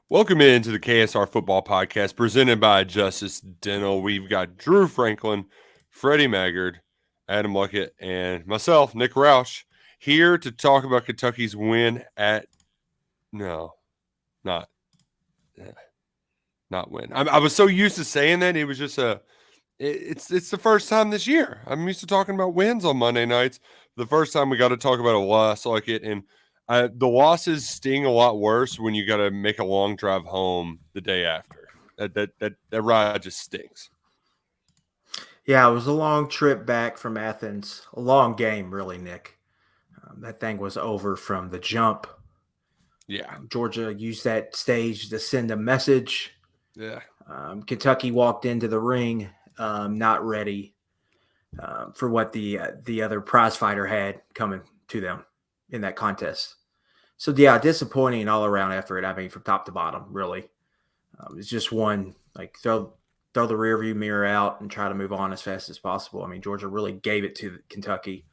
Welcome into the KSR Football Podcast presented by Justice Dental. We've got Drew Franklin, Freddie Maggard, Adam Luckett, and myself, Nick Roush, here to talk about Kentucky's win at – no, not win. I was so used to saying that. It was just it's the first time this year. I'm used to talking about wins on Monday nights. The first time we got to talk about a loss like it, and the losses sting a lot worse when you got to make a long drive home the day after. That ride just stinks. Yeah, it was a long trip back from Athens. A long game, really, Nick. That thing was over from the jump. Yeah. Georgia used that stage to send a message. Yeah. Kentucky walked into the ring not ready for what the other prize fighter had coming to them in that contest. So, yeah, disappointing all-around effort, I mean, from top to bottom, really. It's just one, like, throw the rearview mirror out and try to move on as fast as possible. I mean, Georgia really gave it to Kentucky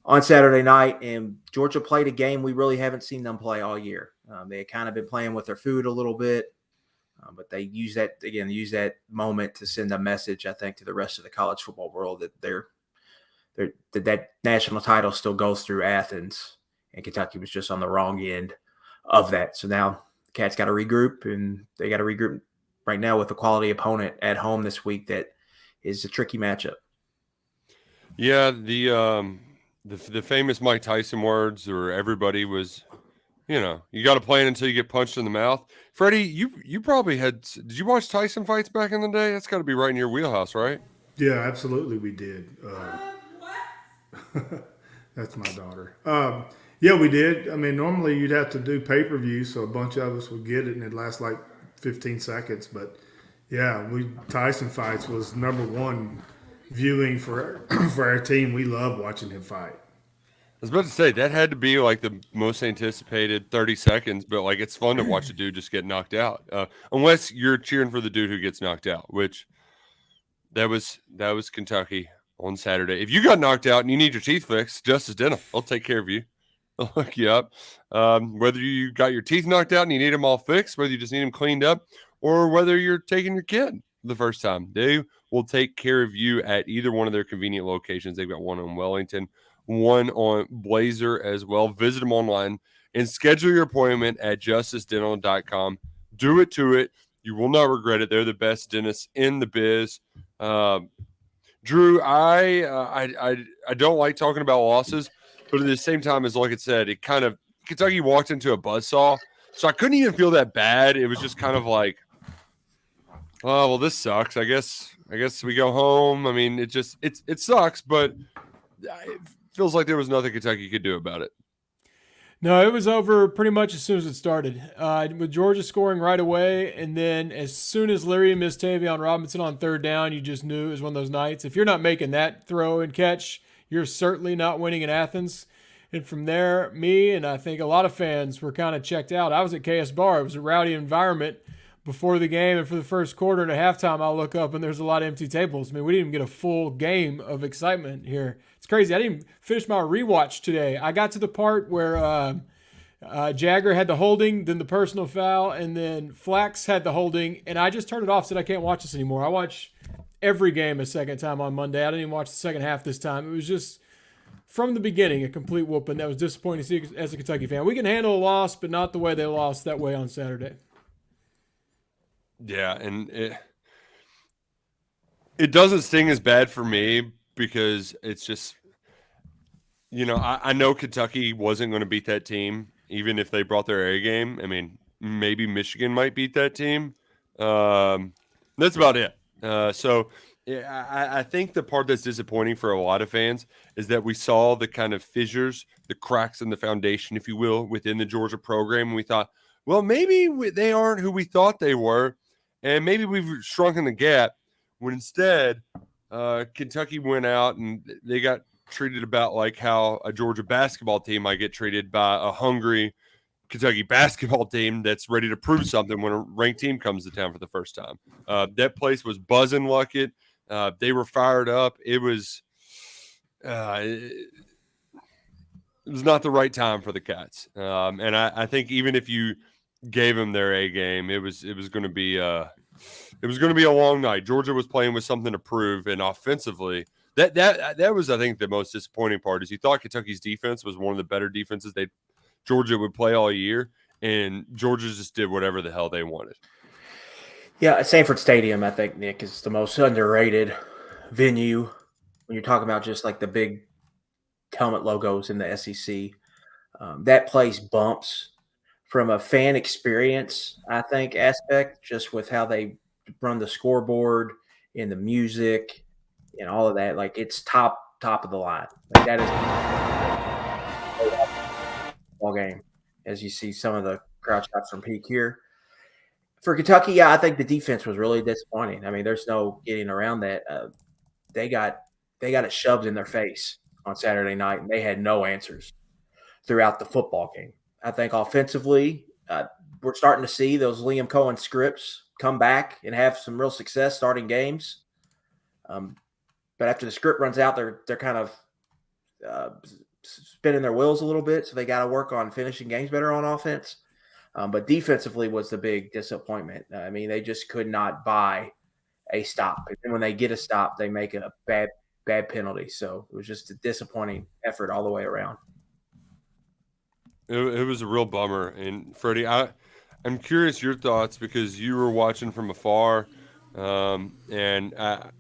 on Saturday night, and Georgia played a game we really haven't seen them play all year. They had kind of been playing with their food a little bit, but they use that moment to send a message, I think, to the rest of the college football world that that national title still goes through Athens, and Kentucky was just on the wrong end of that. So now the Cats got to regroup, and they got to regroup right now with a quality opponent at home this week that is a tricky matchup. Yeah, the famous Mike Tyson words, or everybody was, you got to play it until you get punched in the mouth. Freddie, you probably did you watch Tyson fights back in the day? That's got to be right in your wheelhouse, right? Yeah, absolutely, we did. That's my daughter. Yeah, we did. I mean, normally you'd have to do pay-per-view, so a bunch of us would get it, and it'd last like 15 seconds. But, yeah, Tyson fights was number one viewing for our team. We love watching him fight. I was about to say, that had to be like the most anticipated 30 seconds, but like it's fun to watch a dude just get knocked out. Unless you're cheering for the dude who gets knocked out, which that was Kentucky on Saturday. If you got knocked out and you need your teeth fixed, Justice Dental, I'll take care of you. I'll hook you up. Whether you got your teeth knocked out and you need them all fixed, whether you just need them cleaned up, or whether you're taking your kid the first time, they will take care of you at either one of their convenient locations. They've got one on Wellington, one on Blazer as well. Visit them online and schedule your appointment at justicedental.com. Do it to it. You will not regret it. They're the best dentists in the biz. Drew, I don't like talking about losses, but at the same time, as like it said, it kind of Kentucky walked into a buzzsaw, so I couldn't even feel that bad. It was just kind of like, oh well, this sucks. I guess we go home. I mean, it sucks, but it feels like there was nothing Kentucky could do about it. No, it was over pretty much as soon as it started. With Georgia scoring right away, and then as soon as Leary missed Tavion Robinson on third down, you just knew it was one of those nights. If you're not making that throw and catch, you're certainly not winning in Athens. And from there, me and I think a lot of fans were kind of checked out. I was at KS Bar. It was a rowdy environment before the game, and for the first quarter and at halftime, I'll look up and there's a lot of empty tables. I mean, we didn't even get a full game of excitement here. It's crazy. I didn't finish my rewatch today. I got to the part where Jagger had the holding, then the personal foul, and then Flax had the holding, and I just turned it off, said I can't watch this anymore. I watch every game a second time on Monday. I didn't even watch the second half this time. It was just, from the beginning, a complete whooping. That was disappointing to see as a Kentucky fan. We can handle a loss, but not the way they lost that way on Saturday. Yeah, and it doesn't sting as bad for me because it's just, I know Kentucky wasn't going to beat that team, even if they brought their A game. I mean, maybe Michigan might beat that team. That's about it. So I think the part that's disappointing for a lot of fans is that we saw the kind of fissures, the cracks in the foundation, if you will, within the Georgia program. And we thought, well, maybe they aren't who we thought they were. And maybe we've shrunken the gap, when instead Kentucky went out and they got treated about like how a Georgia basketball team might get treated by a hungry Kentucky basketball team that's ready to prove something when a ranked team comes to town for the first time. That place was buzzing like it. They were fired up. It was not the right time for the Cats. And I think even if you gave them their A game. It was going to be a long night. Georgia was playing with something to prove, and offensively, that was, I think, the most disappointing part. Is you thought Kentucky's defense was one of the better defenses Georgia would play all year, and Georgia just did whatever the hell they wanted. Yeah, Sanford Stadium, I think, Nick, is the most underrated venue when you're talking about just like the big helmet logos in the SEC. That place bumps from a fan experience, I think, aspect, just with how they run the scoreboard and the music and all of that. Like, it's top of the line. Like, that is ball game, as you see some of the crowd shots from Peak here. For Kentucky, yeah, I think the defense was really disappointing. I mean, there's no getting around that. They got it shoved in their face on Saturday night, and they had no answers throughout the football game. I think offensively, we're starting to see those Liam Cohen scripts come back and have some real success starting games. But after the script runs out, they're kind of spinning their wheels a little bit, so they got to work on finishing games better on offense. But defensively was the big disappointment. I mean, they just could not buy a stop. And when they get a stop, they make a bad penalty. So it was just a disappointing effort all the way around. It was a real bummer. And Freddie, I'm curious your thoughts because you were watching from afar, and I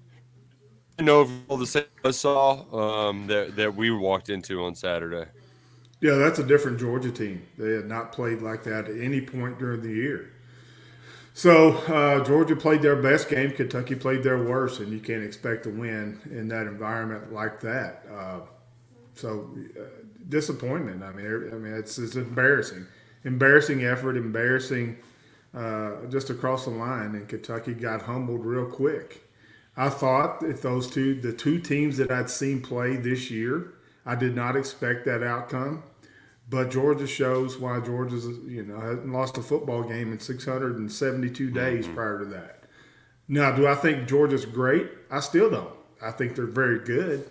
know of all the same I saw that we walked into on Saturday. Yeah, that's a different Georgia team. They had not played like that at any point during the year. So Georgia played their best game. Kentucky played their worst, and you can't expect to win in that environment like that. Disappointment. I mean, it's embarrassing. Embarrassing effort, embarrassing just across the line, and Kentucky got humbled real quick. I thought if the two teams that I'd seen play this year, I did not expect that outcome, but Georgia shows why Georgia's hadn't lost a football game in 672 days prior to that. Now, do I think Georgia's great? I still don't. I think they're very good,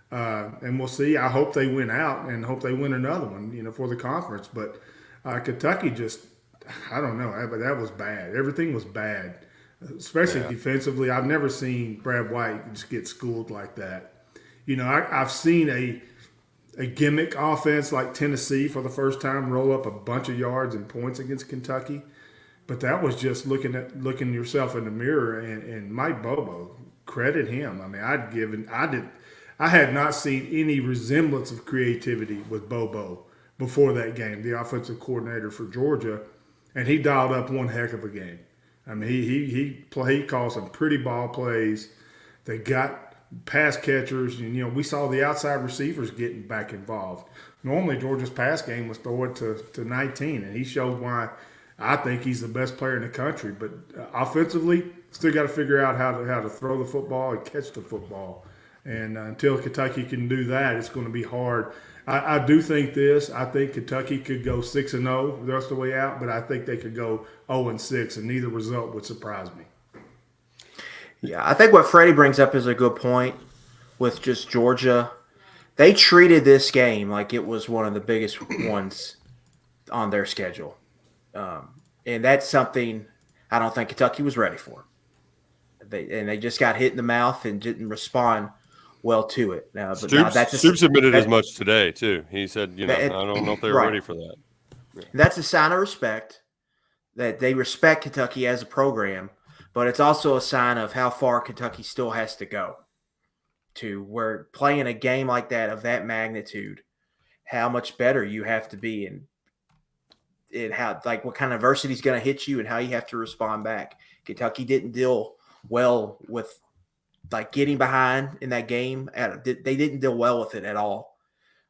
and we'll see. I hope they win out and hope they win another one, for the conference. But Kentucky just, I don't know. But that was bad. Everything was bad, especially defensively. I've never seen Brad White just get schooled like that. I've seen a gimmick offense like Tennessee for the first time roll up a bunch of yards and points against Kentucky. But that was just looking yourself in the mirror, and Mike Bobo, credit him. I mean, I had not seen any resemblance of creativity with Bobo before that game, the offensive coordinator for Georgia, and he dialed up one heck of a game. I mean, he called some pretty ball plays. They got pass catchers, and we saw the outside receivers getting back involved. Normally, Georgia's pass game was throw it to 19, and he showed why I think he's the best player in the country. But offensively, still got to figure out how to throw the football and catch the football. And until Kentucky can do that, it's going to be hard. I do think this. I think Kentucky could go 6-0 the rest of the way out, but I think they could go 0-6, and neither result would surprise me. Yeah, I think what Freddie brings up is a good point with just Georgia. They treated this game like it was one of the biggest ones on their schedule. And that's something I don't think Kentucky was ready for. They just got hit in the mouth and didn't respond well to it. Stoops admitted as much today, too. He said, I don't know if they were ready for that. Yeah. That's a sign of respect, that they respect Kentucky as a program. But it's also a sign of how far Kentucky still has to go to where playing a game like that of that magnitude, how much better you have to be and how, like, what kind of adversity is going to hit you and how you have to respond back. Kentucky didn't deal well with, like, getting behind in that game. They didn't deal well with it at all.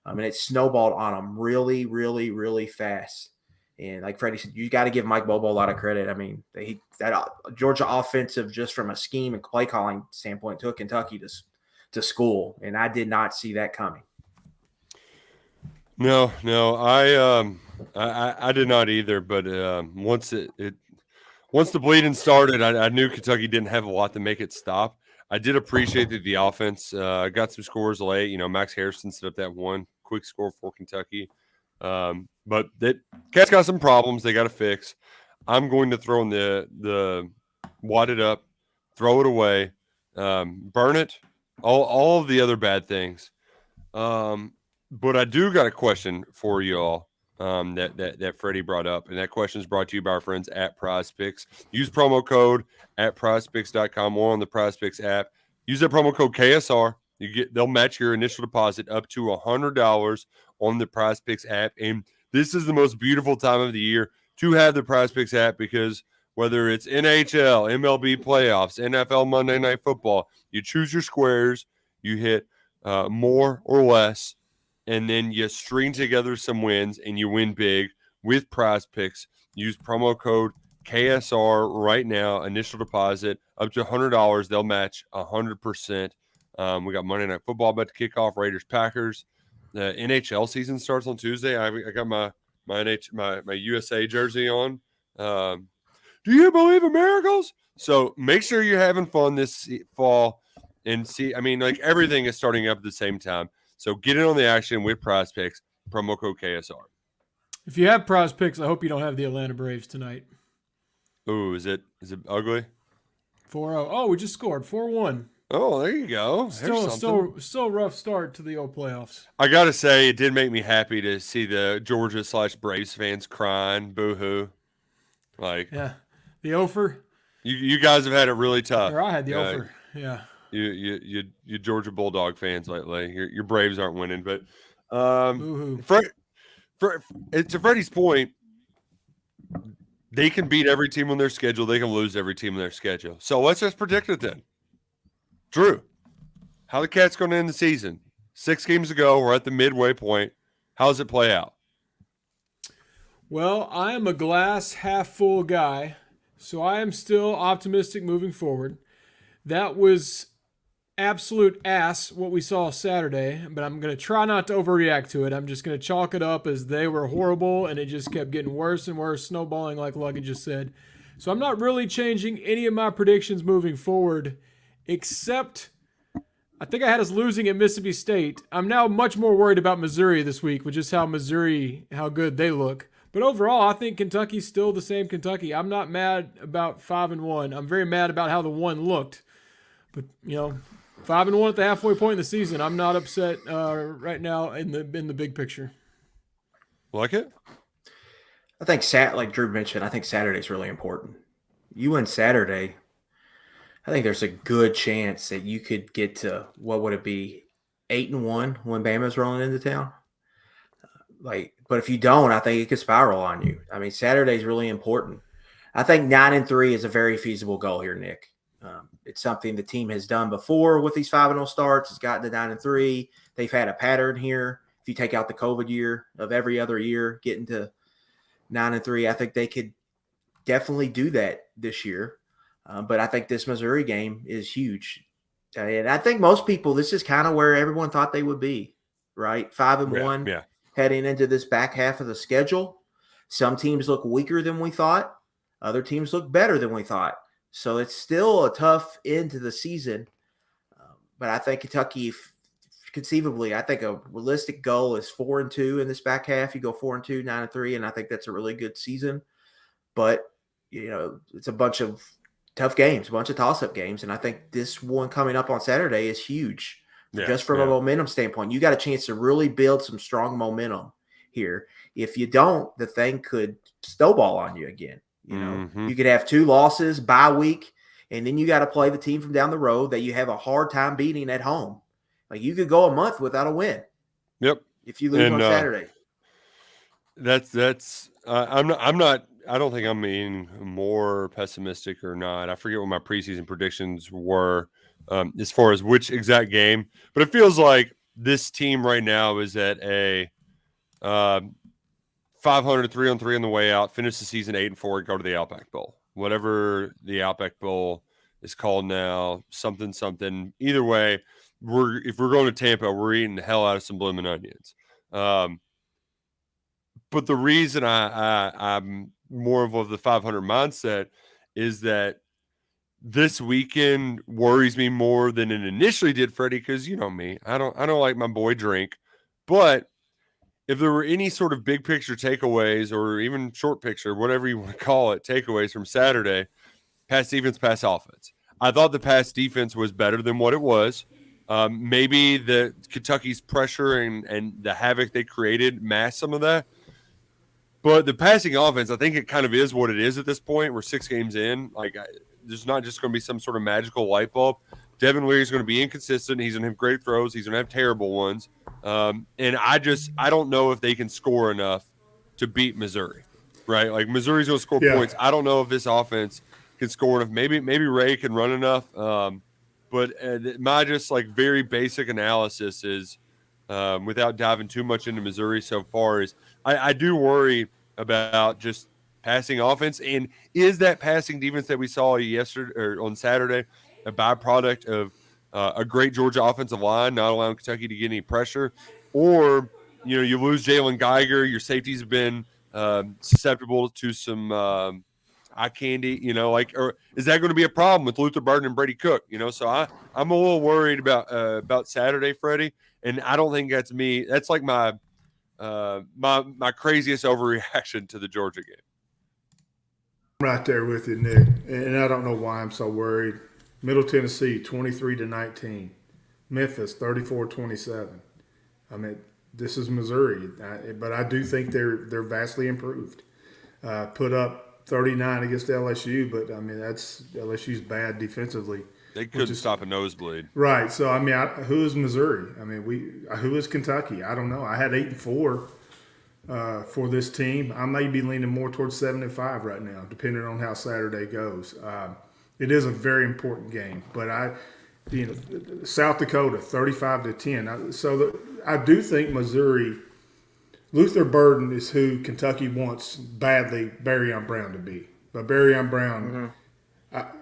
I mean, it snowballed on them really, really, really fast. And like Freddie said, you got to give Mike Bobo a lot of credit. I mean, that Georgia offensive, just from a scheme and play calling standpoint, took Kentucky to school, and I did not see that coming. No, I did not either. But once the bleeding started, I knew Kentucky didn't have a lot to make it stop. I did appreciate that the offense got some scores late. Max Harrison set up that one quick score for Kentucky. But that Cats got some problems they got to fix. I'm going to throw in the wad it up, throw it away, burn it, all of the other bad things. But I do got a question for you all that Freddie brought up, and that question is brought to you by our friends at PrizePicks. Use promo code at PrizePicks.com or on the PrizePicks app. Use that promo code KSR. They'll match your initial deposit up to $100 on the PrizePicks app, and this is the most beautiful time of the year to have the PrizePicks app because whether it's NHL, MLB playoffs, NFL Monday Night Football, you choose your squares, you hit more or less, and then you string together some wins and you win big with PrizePicks. Use promo code KSR right now. Initial deposit up to $100. They'll match 100%. We got Monday Night Football about to kick off. Raiders Packers. The NHL season starts on Tuesday. I got my USA jersey on. Do you believe in miracles? So make sure you're having fun this fall and see. I mean, like everything is starting up at the same time. So get in on the action with PrizePicks. Promo code KSR. If you have PrizePicks, I hope you don't have the Atlanta Braves tonight. Ooh, is it ugly? 4-0. Oh, we just scored 4-1. Oh, there you go. Still a rough start to the old playoffs. I got to say, it did make me happy to see the Georgia/Braves fans crying, boo-hoo. Like, yeah, the Ofer. You guys have had it really tough. Or I had the Ofer. Yeah. You Georgia Bulldog fans lately. Your Braves aren't winning, but boo-hoo. To Freddie's point, they can beat every team on their schedule. They can lose every team on their schedule. So let's just predict it then. Drew, how the Cats going to end the season? 6 games ago, we're at the midway point. How does it play out? Well, I am a glass half full guy, so I am still optimistic moving forward. That was absolute ass what we saw Saturday, but I'm going to try not to overreact to it. I'm just going to chalk it up as they were horrible, and it just kept getting worse and worse, snowballing like Luggage just said. So I'm not really changing any of my predictions moving forward, except I think I had us losing at Mississippi State. I'm now much more worried about Missouri this week, with just how good they look. But overall, I think Kentucky's still the same Kentucky. I'm not mad about 5-1. I'm very mad about how the 1 looked. But, 5-1 at the halfway point in the season. I'm not upset right now in the big picture. Like it? I think like Drew mentioned, I think Saturday's really important. You win Saturday, I think there's a good chance that you could get to, what would it be, 8-1 when Bama's rolling into town. But if you don't, I think it could spiral on you. I mean, Saturday's really important. I think 9-3 is a very feasible goal here, Nick. It's something the team has done before with these 5-0 starts. It's gotten to 9-3. They've had a pattern here. If you take out the COVID year of every other year, getting to 9-3, I think they could definitely do that this year. But I think this Missouri game is huge. And I think most people, this is kind of where everyone thought they would be, right? 5-1. Yeah. Heading into this back half of the schedule. Some teams look weaker than we thought. Other teams look better than we thought. So it's still a tough end to the season. But I think Kentucky, conceivably, I think a realistic goal is 4-2 in this back half. You go 4-2, 9-3, and I think that's a really good season. But, it's a bunch of tough games, a bunch of toss-up games. And I think this one coming up on Saturday is huge. Just from a momentum standpoint, you got a chance to really build some strong momentum here. If you don't, the thing could snowball on you again. You could have 2 losses, bye week, and then you got to play the team from down the road that you have a hard time beating at home. Like you could go a month without a win. Yep. If you lose on Saturday. I don't think I'm being more pessimistic or not. I forget what my preseason predictions were. As far as which exact game, but it feels like this team right now is at a 500 3-on-3 on the way out, finish the season 8-4, go to the Outback Bowl, whatever the Outback Bowl is called now, something. Either way, if we're going to Tampa, we're eating the hell out of some blooming onions. But the reason I'm more of the 500 mindset is that this weekend worries me more than it initially did, Freddie, because you know me. I don't like my boy drink. But if there were any sort of big picture takeaways or even short picture, whatever you want to call it, takeaways from Saturday, pass defense, pass offense. I thought the pass defense was better than what it was. Maybe the Kentucky's pressure and the havoc they created masked some of that. But the passing offense, I think it kind of is what it is at this point. We're 6 games in. There's not just going to be some sort of magical light bulb. Devin Leary is going to be inconsistent. He's going to have great throws. He's going to have terrible ones. And I don't know if they can score enough to beat Missouri, right? Like Missouri's going to score points. I don't know if this offense can score enough. Maybe Ray can run enough. But my just like very basic analysis is, without diving too much into Missouri so far, is I do worry about just passing offense. And is that passing defense that we saw yesterday or on Saturday a byproduct of a great Georgia offensive line not allowing Kentucky to get any pressure? Or, you lose Jalen Geiger, your safeties have been susceptible to some eye candy, or is that going to be a problem with Luther Burden and Brady Cook? So I'm a little worried about Saturday, Freddie, and I don't think that's me. That's like my craziest overreaction to the Georgia game. I'm right there with you, Nick, and I don't know why I'm so worried. Middle Tennessee, 23-19. Memphis, 34-27. I mean, this is Missouri, but I do think they're vastly improved. Put up 39 against LSU, but I mean that's LSU's bad defensively. They couldn't stop a nosebleed, right? So I mean, who is Missouri? I mean, who is Kentucky? I don't know. I had 8-4 for this team. I may be leaning more towards 7-5 right now, depending on how Saturday goes. It is a very important game, but South Dakota 35-10. So I do think Missouri. Luther Burden is who Kentucky wants badly Barryon Brown to be. But Barryon Brown,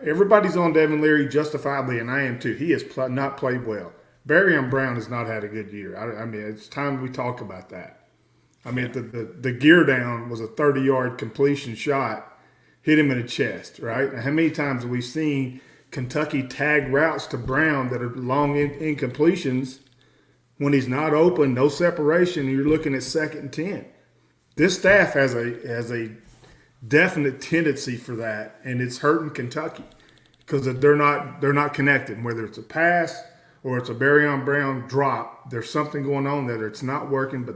everybody's on Devin Leary justifiably, and I am too. He has not played well. Barryon Brown has not had a good year. I mean, it's time we talk about that. I mean, the gear down was a 30-yard completion shot, hit him in the chest, right? And how many times have we seen Kentucky tag routes to Brown that are long incompletions when he's not open, no separation, and you're looking at 2nd and 10. This staff has a definite tendency for that, and it's hurting Kentucky because they're not connected. Whether it's a pass or it's a Barryon Brown drop, there's something going on there. It's not working,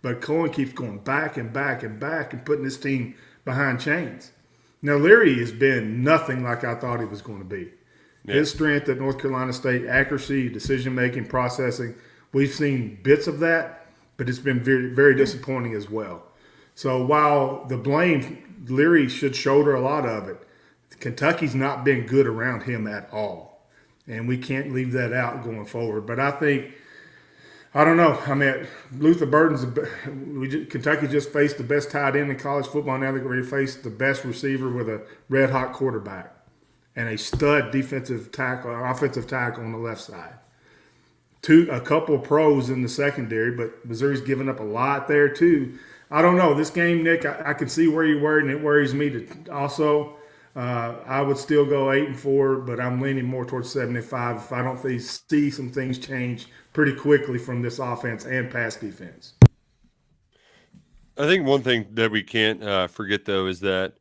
but Cohen keeps going back and back and back and putting his team behind chains. Now, Leary has been nothing like I thought he was going to be. Yeah. His strength at North Carolina State, accuracy, decision-making, processing, we've seen bits of that, but it's been very, very disappointing as well. So while the blame, Leary should shoulder a lot of it, Kentucky's not been good around him at all. And we can't leave that out going forward. But I think, I don't know. I mean, Luther Burden's Kentucky just faced the best tight end in college football. Now they're going to face the best receiver with a red-hot quarterback and a stud offensive tackle on the left side. A couple of pros in the secondary, but Missouri's giving up a lot there too. I don't know. This game, Nick, I can see where you're worried, and it worries me also. I would still go 8-4, but I'm leaning more towards 7-5 if I don't see some things change pretty quickly from this offense and pass defense. I think one thing that we can't forget, though, is that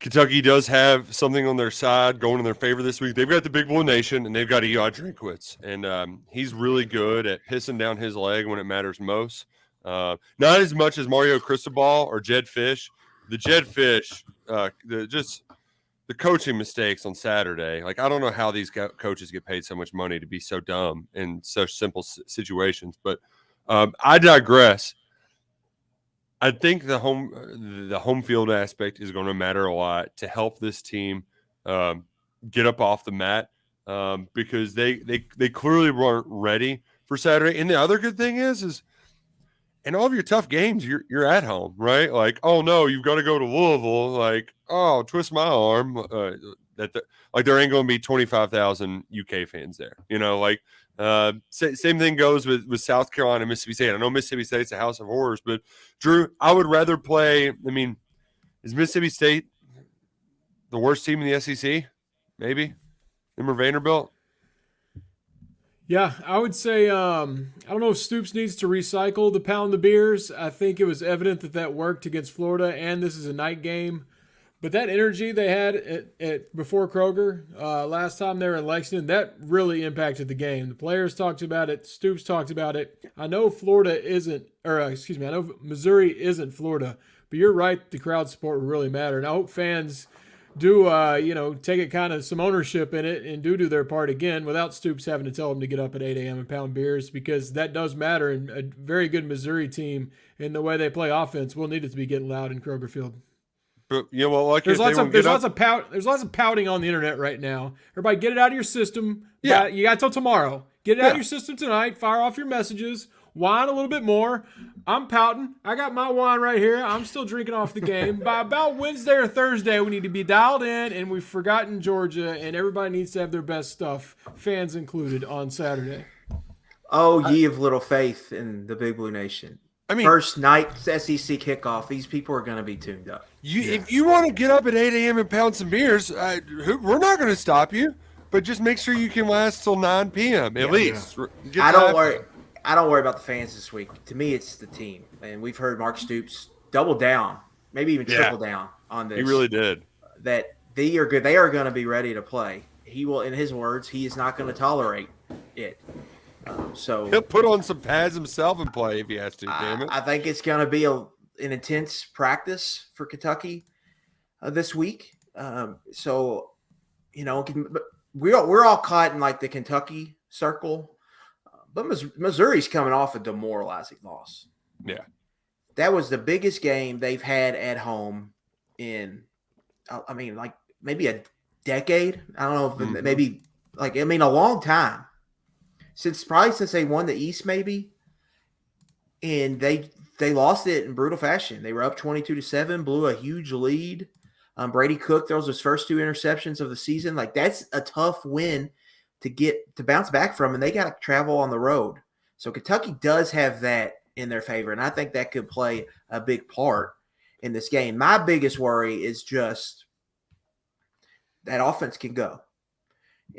Kentucky does have something on their side going in their favor this week. They've got the Big Blue Nation, and they've got Eli Drinkwitz. And he's really good at pissing down his leg when it matters most. Not as much as Mario Cristobal or Jed Fish. The Jed Fish, the coaching mistakes on Saturday. Like, I don't know how these coaches get paid so much money to be so dumb in such simple situations. But I digress. I think the home field aspect is going to matter a lot to help this team get up off the mat because they clearly weren't ready for Saturday. And the other good thing is in all of your tough games, you're at home, right? Like, oh no, you've got to go to Louisville. Like, oh, twist my arm. There ain't going to be 25,000 UK fans there. Same thing goes with South Carolina, Mississippi State. I know Mississippi State's a house of horrors, but Drew, I would rather play. I mean, is Mississippi State the worst team in the SEC? Maybe them or Vanderbilt. Yeah, I would say I don't know if Stoops needs to recycle the pound the beers. I think it was evident that worked against Florida, and this is a night game. But that energy they had at before Kroger last time they were in Lexington, that really impacted the game. The players talked about it. Stoops talked about it. I know I know Missouri isn't Florida, but you're right. The crowd support will really matter, and I hope fans do take it kind of some ownership in it and do their part again without Stoops having to tell them to get up at 8 a.m. and pound beers, because that does matter. And a very good Missouri team in the way they play offense will need it to be getting loud in Kroger Field. But like there's lots of pouting on the internet right now. Everybody, get it out of your system. Yeah, you got till tomorrow. Get it out of your system tonight. Fire off your messages. Whine a little bit more. I'm pouting. I got my wine right here. I'm still drinking off the game. By about Wednesday or Thursday, we need to be dialed in, and we've forgotten Georgia, and everybody needs to have their best stuff, fans included, on Saturday. Oh, ye of little faith in the Big Blue Nation. I mean, first night SEC kickoff, these people are going to be tuned up. If you want to get up at 8 a.m. and pound some beers, we're not going to stop you, but just make sure you can last till 9 p.m. at least. Yeah. I don't worry about the fans this week. To me, it's the team. And we've heard Mark Stoops double down, maybe even triple down on this. He really did. That they are good. They are going to be ready to play. He will, in his words, he is not going to tolerate it. So he'll put on some pads himself and play if he has to. Damn it! I think it's going to be an intense practice for Kentucky this week. So we're all caught in like the Kentucky circle. But Missouri's coming off a demoralizing loss. Yeah. That was the biggest game they've had at home in, maybe a decade. I don't know if maybe a long time. Since they won the East, maybe. And they lost it in brutal fashion. They were up 22-7, blew a huge lead. Brady Cook throws his first 2 interceptions of the season. Like, that's a tough win to bounce back from, and they got to travel on the road. So Kentucky does have that in their favor, and I think that could play a big part in this game. My biggest worry is just that offense can go.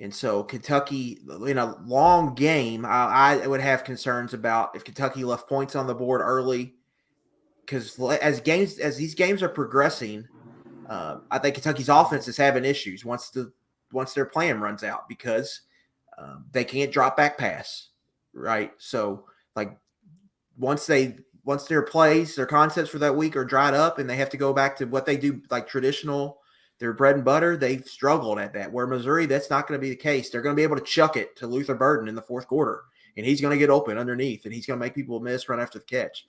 And so Kentucky, in a long game, I would have concerns about if Kentucky left points on the board early, because as these games are progressing, I think Kentucky's offense is having issues once their plan runs out, because they can't drop back pass, right? So, like, once their plays, their concepts for that week are dried up and they have to go back to what they do, like traditional, their bread and butter, they've struggled at that. Where Missouri, that's not going to be the case. They're going to be able to chuck it to Luther Burden in the fourth quarter, and he's going to get open underneath, and he's going to make people miss run after the catch.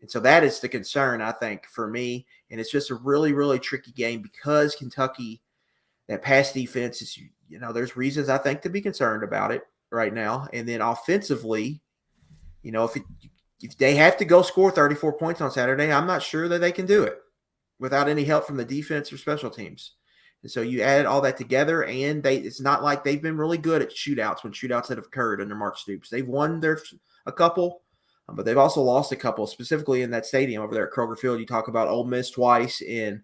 And so that is the concern, I think, for me. And it's just a really, really tricky game because Kentucky, that pass defense is, there's reasons I think to be concerned about it right now. And then offensively, if they have to go score 34 points on Saturday, I'm not sure that they can do it without any help from the defense or special teams. And so you add all that together, and it's not like they've been really good at shootouts when shootouts have occurred under Mark Stoops. They've won a couple, but they've also lost a couple, specifically in that stadium over there at Kroger Field. You talk about Ole Miss twice and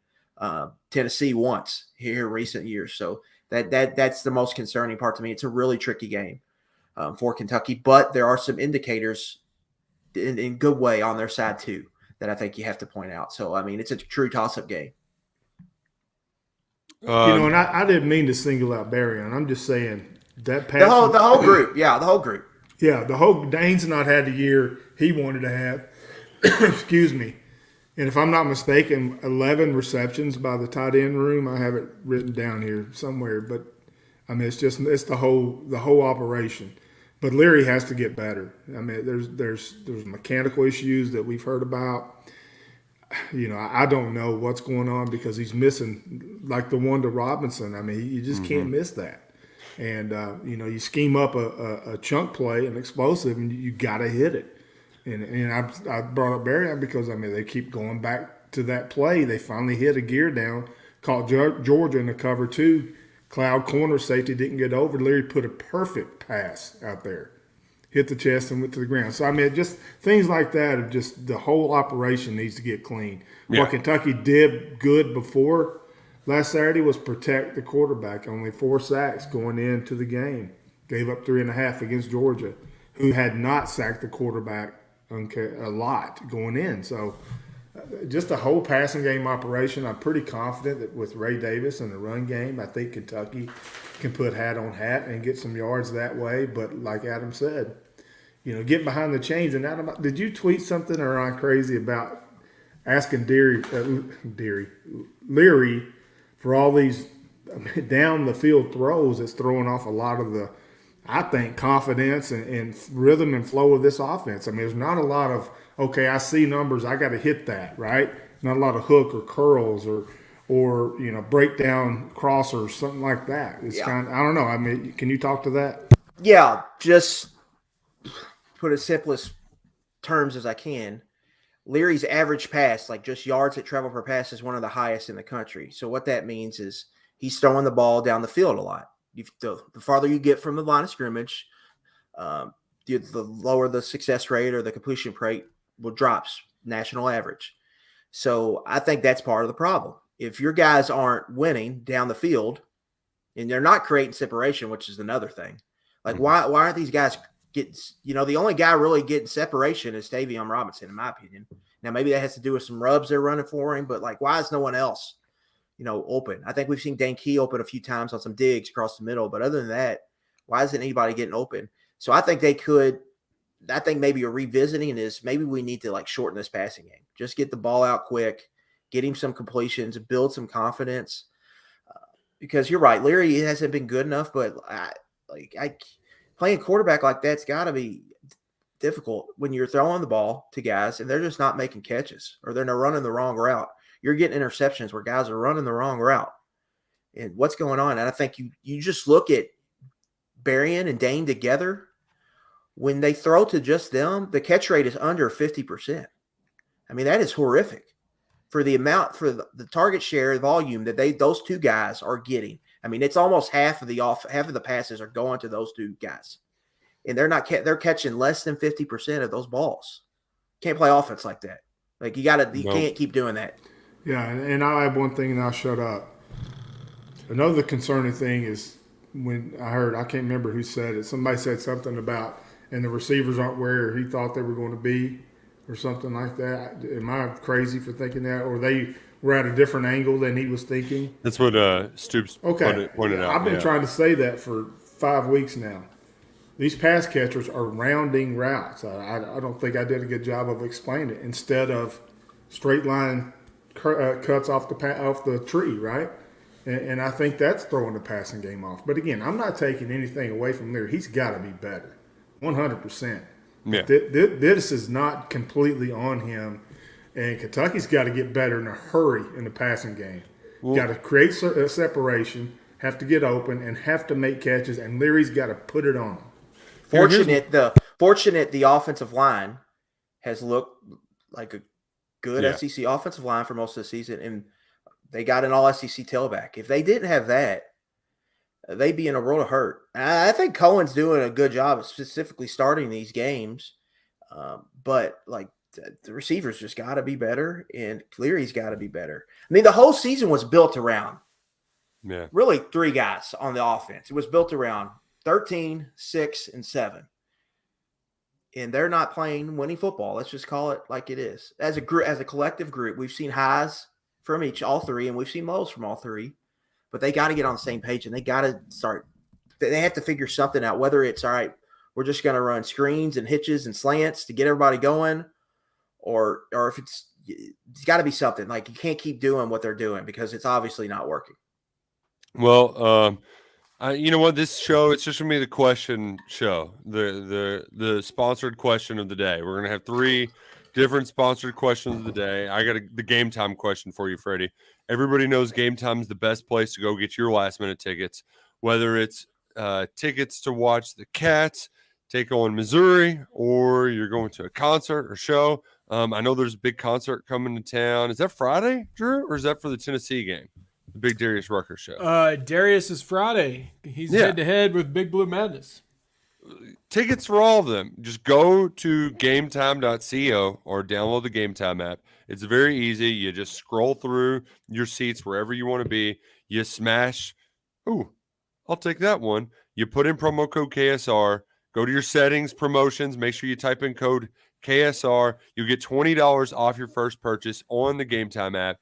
Tennessee once here in recent years. So that's the most concerning part to me. It's a really tricky game for Kentucky, but there are some indicators in good way on their side too that I think you have to point out. So, it's a true toss-up game. And I didn't mean to single out Barryon. I'm just saying that pass. The whole group. Yeah, the whole group. Yeah, Dane's not had the year he wanted to have. Excuse me. And if I'm not mistaken, 11 receptions by the tight end room. I have it written down here somewhere, but it's the whole operation. But Leary has to get better. There's mechanical issues that we've heard about. I don't know what's going on because he's missing like the one to Robinson. You just can't miss that. And you scheme up a chunk play, an explosive, and you got to hit it. And I brought up Barryon because they keep going back to that play. They finally hit a gear down, caught Georgia in the cover 2. Cloud corner safety didn't get over. Leary put a perfect pass out there, hit the chest and went to the ground. So just things like that of just the whole operation needs to get clean. Yeah. What Kentucky did good before last Saturday was protect the quarterback. Only 4 sacks going into the game. gave up 3.5 against Georgia, who had not sacked the quarterback a lot going in. So just the whole passing game operation, I'm pretty confident that with Ray Davis and the run game, I think Kentucky can put hat on hat and get some yards that way. But like Adam said, getting behind the chains. And Adam, did you tweet something or am I crazy about asking Leary for all these down the field throws that's throwing off a lot of the, I think, confidence and rhythm and flow of this offense. I mean, there's not a lot of, okay, I see numbers, I got to hit that, right? Not a lot of hook or curls or breakdown crossers, something like that. It's kind of, I don't know. I mean, can you talk to that? Yeah, just put as simplest terms as I can. Leary's average pass, like just yards that travel per pass, is one of the highest in the country. So what that means is he's throwing the ball down the field a lot. The farther you get from the line of scrimmage, the lower the success rate or the completion rate will drops national average. So I think that's part of the problem. If your guys aren't winning down the field and they're not creating separation, which is another thing, like why aren't these guys getting, the only guy really getting separation is Tavion Robinson, in my opinion. Now, maybe that has to do with some rubs they're running for him, but like, why is no one else open? I think we've seen Dane Key open a few times on some digs across the middle, but other than that, why isn't anybody getting open? So I think maybe a revisiting is maybe we need to shorten this passing game. Just get the ball out quick, get him some completions, build some confidence. Because you're right, Leary hasn't been good enough, but playing quarterback like that's got to be difficult when you're throwing the ball to guys and they're just not making catches or they're not running the wrong route. You're getting interceptions where guys are running the wrong route. And what's going on? And I think you just look at Berrien and Dane together. When they throw to just them, the catch rate is under 50%. I mean, that is horrific for the amount, for the target share volume that those two guys are getting. I mean, it's almost half of the passes are going to those two guys. And they're catching less than 50% of those balls. Can't play offense like that. Like you can't keep doing that. Yeah, and I'll add one thing and I'll shut up. Another concerning thing is when I can't remember who said it, somebody said something about, and the receivers aren't where he thought they were going to be or something like that. Am I crazy for thinking that? Or they were at a different angle than he was thinking? That's what Stoops pointed out. I've been trying to say that for 5 weeks now. These pass catchers are rounding routes. I don't think I did a good job of explaining it instead of straight line cuts off the tree, right? And I think that's throwing the passing game off. But again, I'm not taking anything away from Leary. He's got to be better, 100%. Yeah. This is not completely on him, and Kentucky's got to get better in a hurry in the passing game. Got to create a separation, have to get open, and have to make catches. And Leary's got to put it on him. Fortunate the offensive line has looked like a good SEC offensive line for most of the season, and they got an all-SEC tailback. If they didn't have that, they'd be in a world of hurt. I think Cohen's doing a good job of specifically starting these games, but the receivers just got to be better, and Leary's got to be better. I mean, the whole season was built around really three guys on the offense. It was built around 13, 6, and 7. And they're not playing winning football. Let's just call it like it is. As a group, as a collective group, we've seen highs from all three, and we've seen lows from all three. But they got to get on the same page, and they got to start. They have to figure something out. Whether it's all right, we're just going to run screens and hitches and slants to get everybody going, or if it's got to be something. Like you can't keep doing what they're doing because it's obviously not working. Well, you know what? This show, it's just gonna be the question show, the sponsored question of the day. We're gonna have 3 different sponsored questions of the day. I got the game time question for you, Freddie. Everybody knows Game Time is the best place to go get your last minute tickets, whether it's tickets to watch the Cats take on Missouri, or you're going to a concert or show. I know there's a big concert coming to town. Is that Friday, Drew, or is that for the Tennessee game? The big Darius Rucker show. Darius is Friday. He's head-to-head with Big Blue Madness. Tickets for all of them. Just go to gametime.co or download the Gametime app. It's very easy. You just scroll through your seats wherever you want to be. You smash. Ooh, I'll take that one. You put in promo code KSR, go to your settings, promotions, make sure you type in code KSR. You'll get $20 off your first purchase on the Gametime app.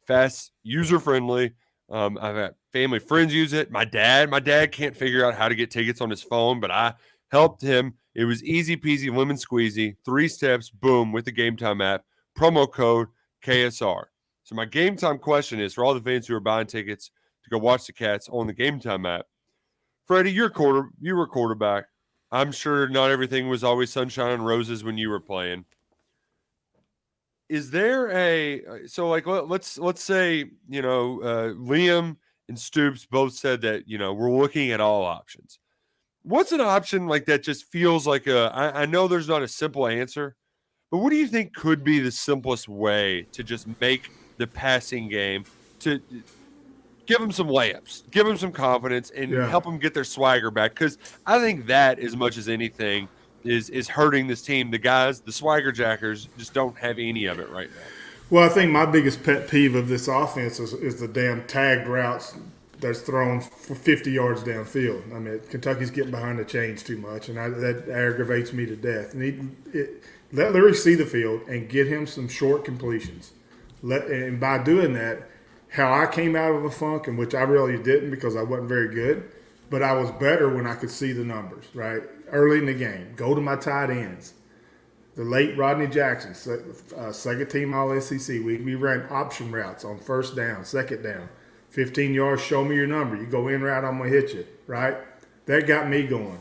Fast, user-friendly. I've had family friends use it. My dad can't figure out how to get tickets on his phone, but I helped him. It was easy peasy, lemon squeezy. 3 steps, boom, with the Gametime app. Promo code KSR. So my Gametime question is for all the fans who are buying tickets to go watch the Cats on the Gametime app. Freddie, you were quarterback. I'm sure not everything was always sunshine and roses when you were playing. Is there let's say, Liam and Stoops both said that, we're looking at all options. What's an option like that just feels like I know there's not a simple answer, but what do you think could be the simplest way to just make the passing game to give them some layups, give them some confidence, and help them get their swagger back? Because I think that, as much as anything, is hurting this team. The guys, the swagger jackers, just don't have any of it right now. Well, I think my biggest pet peeve of this offense is the damn tagged routes that's thrown for 50 yards downfield. I mean, Kentucky's getting behind the chains too much, and that aggravates me to death. Let Larry see the field and get him some short completions. And by doing that, how I came out of a funk, and which I really didn't because I wasn't very good, but I was better when I could see the numbers, right? Early in the game, go to my tight ends. The late Rodney Jackson, second team All-SEC. We ran option routes on first down, second down. 15 yards, show me your number. You go in route, I'm going to hit you, right? That got me going.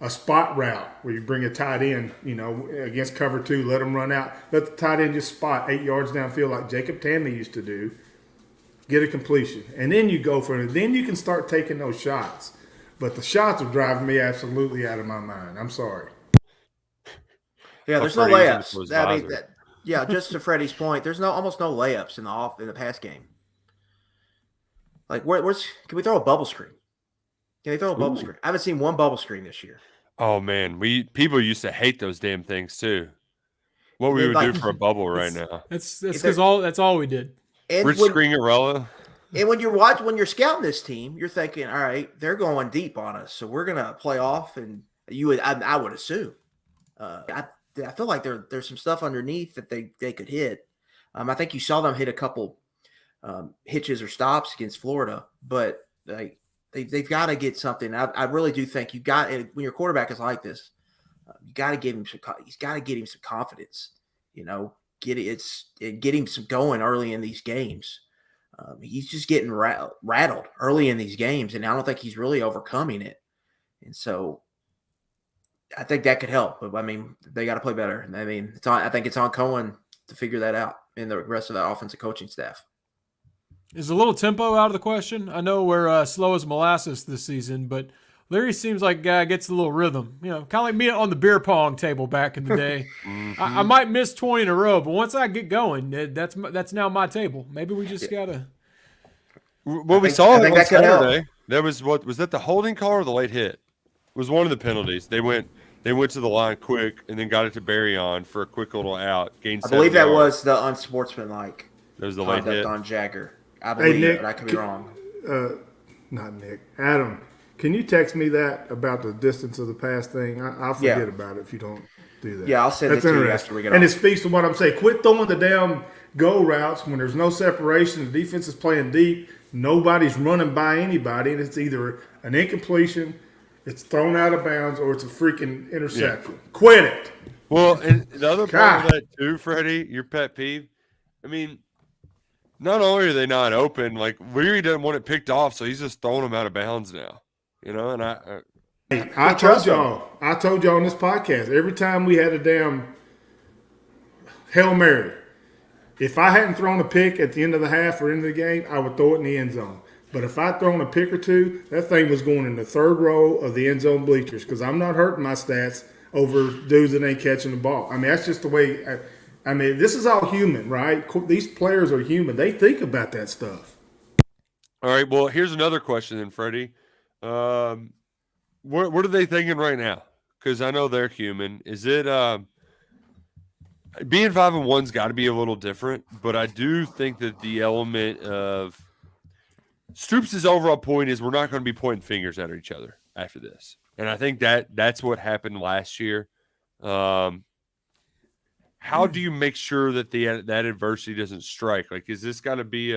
A spot route where you bring a tight end, against cover 2, let them run out. Let the tight end just spot 8 yards downfield like Jacob Tammy used to do. Get a completion. And then you go for it. Then you can start taking those shots. But the shots are driving me absolutely out of my mind. I'm sorry. Yeah, there's no layups. I mean, just to Freddie's point, there's almost no layups in the pass game. Like, can we throw a bubble screen? Can they throw a bubble screen? I haven't seen one bubble screen this year. Oh man, people used to hate those damn things too. What we would do for a bubble right now? That's because that's all we did. Rich Scringarella. And when you're scouting this team, you're thinking, all right, they're going deep on us, so we're gonna play off. And I would assume. I feel like there's some stuff underneath that they could hit. I think you saw them hit a couple hitches or stops against Florida, but they've got to get something. I really do think when your quarterback is like this, you got to give him he's got to get him some confidence. Get him some going early in these games. He's just getting rattled early in these games, and I don't think he's really overcoming it. And so I think that could help. But I mean, they got to play better. I mean, I think it's on Cohen to figure that out and the rest of that offensive coaching staff. Is a little tempo out of the question? I know we're slow as molasses this season, but Larry seems like a guy gets a little rhythm. Kind of like me on the beer pong table back in the day. I might miss 20 in a row, but once I get going, that's now my table. Maybe we just gotta. Well, we saw it on Saturday. That was that the holding call or the late hit? It was one of the penalties. They went to the line quick and then got it to Barry on for a quick little out. I believe that was the unsportsmanlike. That was the late hit on Jagger. I believe, Nick, but I could be wrong. Not Nick. Adam, can you text me that about the distance of the pass thing? I'll forget about it if you don't do that. Yeah, I'll send it to you after we get off. And it speaks to what I'm saying. Quit throwing the damn go routes when there's no separation. The defense is playing deep. Nobody's running by anybody, and it's either an incompletion, it's thrown out of bounds, or it's a freaking interception. Yeah. Quit it. Well, and the other part of that too, Freddie, your pet peeve, I mean, not only are they not open, like Leary doesn't want it picked off, so he's just throwing them out of bounds now. And I told y'all on this podcast, every time we had a damn Hail Mary, if I hadn't thrown a pick at the end of the half or end of the game, I would throw it in the end zone. But if I'd thrown a pick or two, that thing was going in the third row of the end zone bleachers because I'm not hurting my stats over dudes that ain't catching the ball. I mean, that's just the way I mean, this is all human, right? These players are human. They think about that stuff. All right, well, here's another question then, Freddie. What are they thinking right now? Because I know they're human. Is it being 5-1's got to be a little different, but I do think that the element of Stoops' overall point is we're not going to be pointing fingers at each other after this. And I think that's what happened last year. How do you make sure that that adversity doesn't strike? Like, is this got to be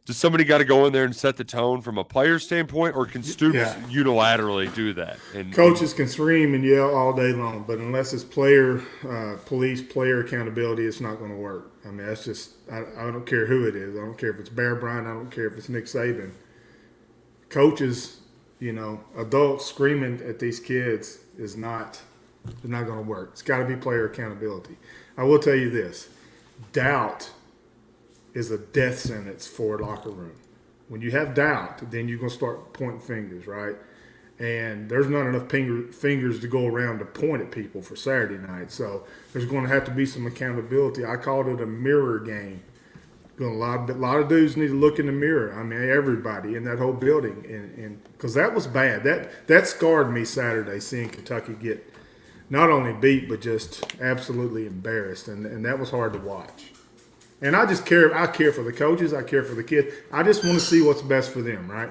does somebody got to go in there and set the tone from a player standpoint, or can Stoops unilaterally do that? And coaches can scream and yell all day long, but unless it's police player accountability, it's not going to work. I mean, that's just I don't care who it is. I don't care if it's Bear Bryant. I don't care if it's Nick Saban. Coaches, adults screaming at these kids is not going to work. It's got to be player accountability. I will tell you this: doubt is a death sentence for a locker room. When you have doubt, then you're going to start pointing fingers, right? And there's not enough fingers to go around to point at people for Saturday night. So there's going to have to be some accountability. I called it a mirror game. A lot of dudes need to look in the mirror. I mean, everybody in that whole building, and because that was bad. That scarred me Saturday, seeing Kentucky get not only beat but just absolutely embarrassed, and that was hard to watch. And I just care. I care for the coaches. I care for the kids. I just want to see what's best for them, right?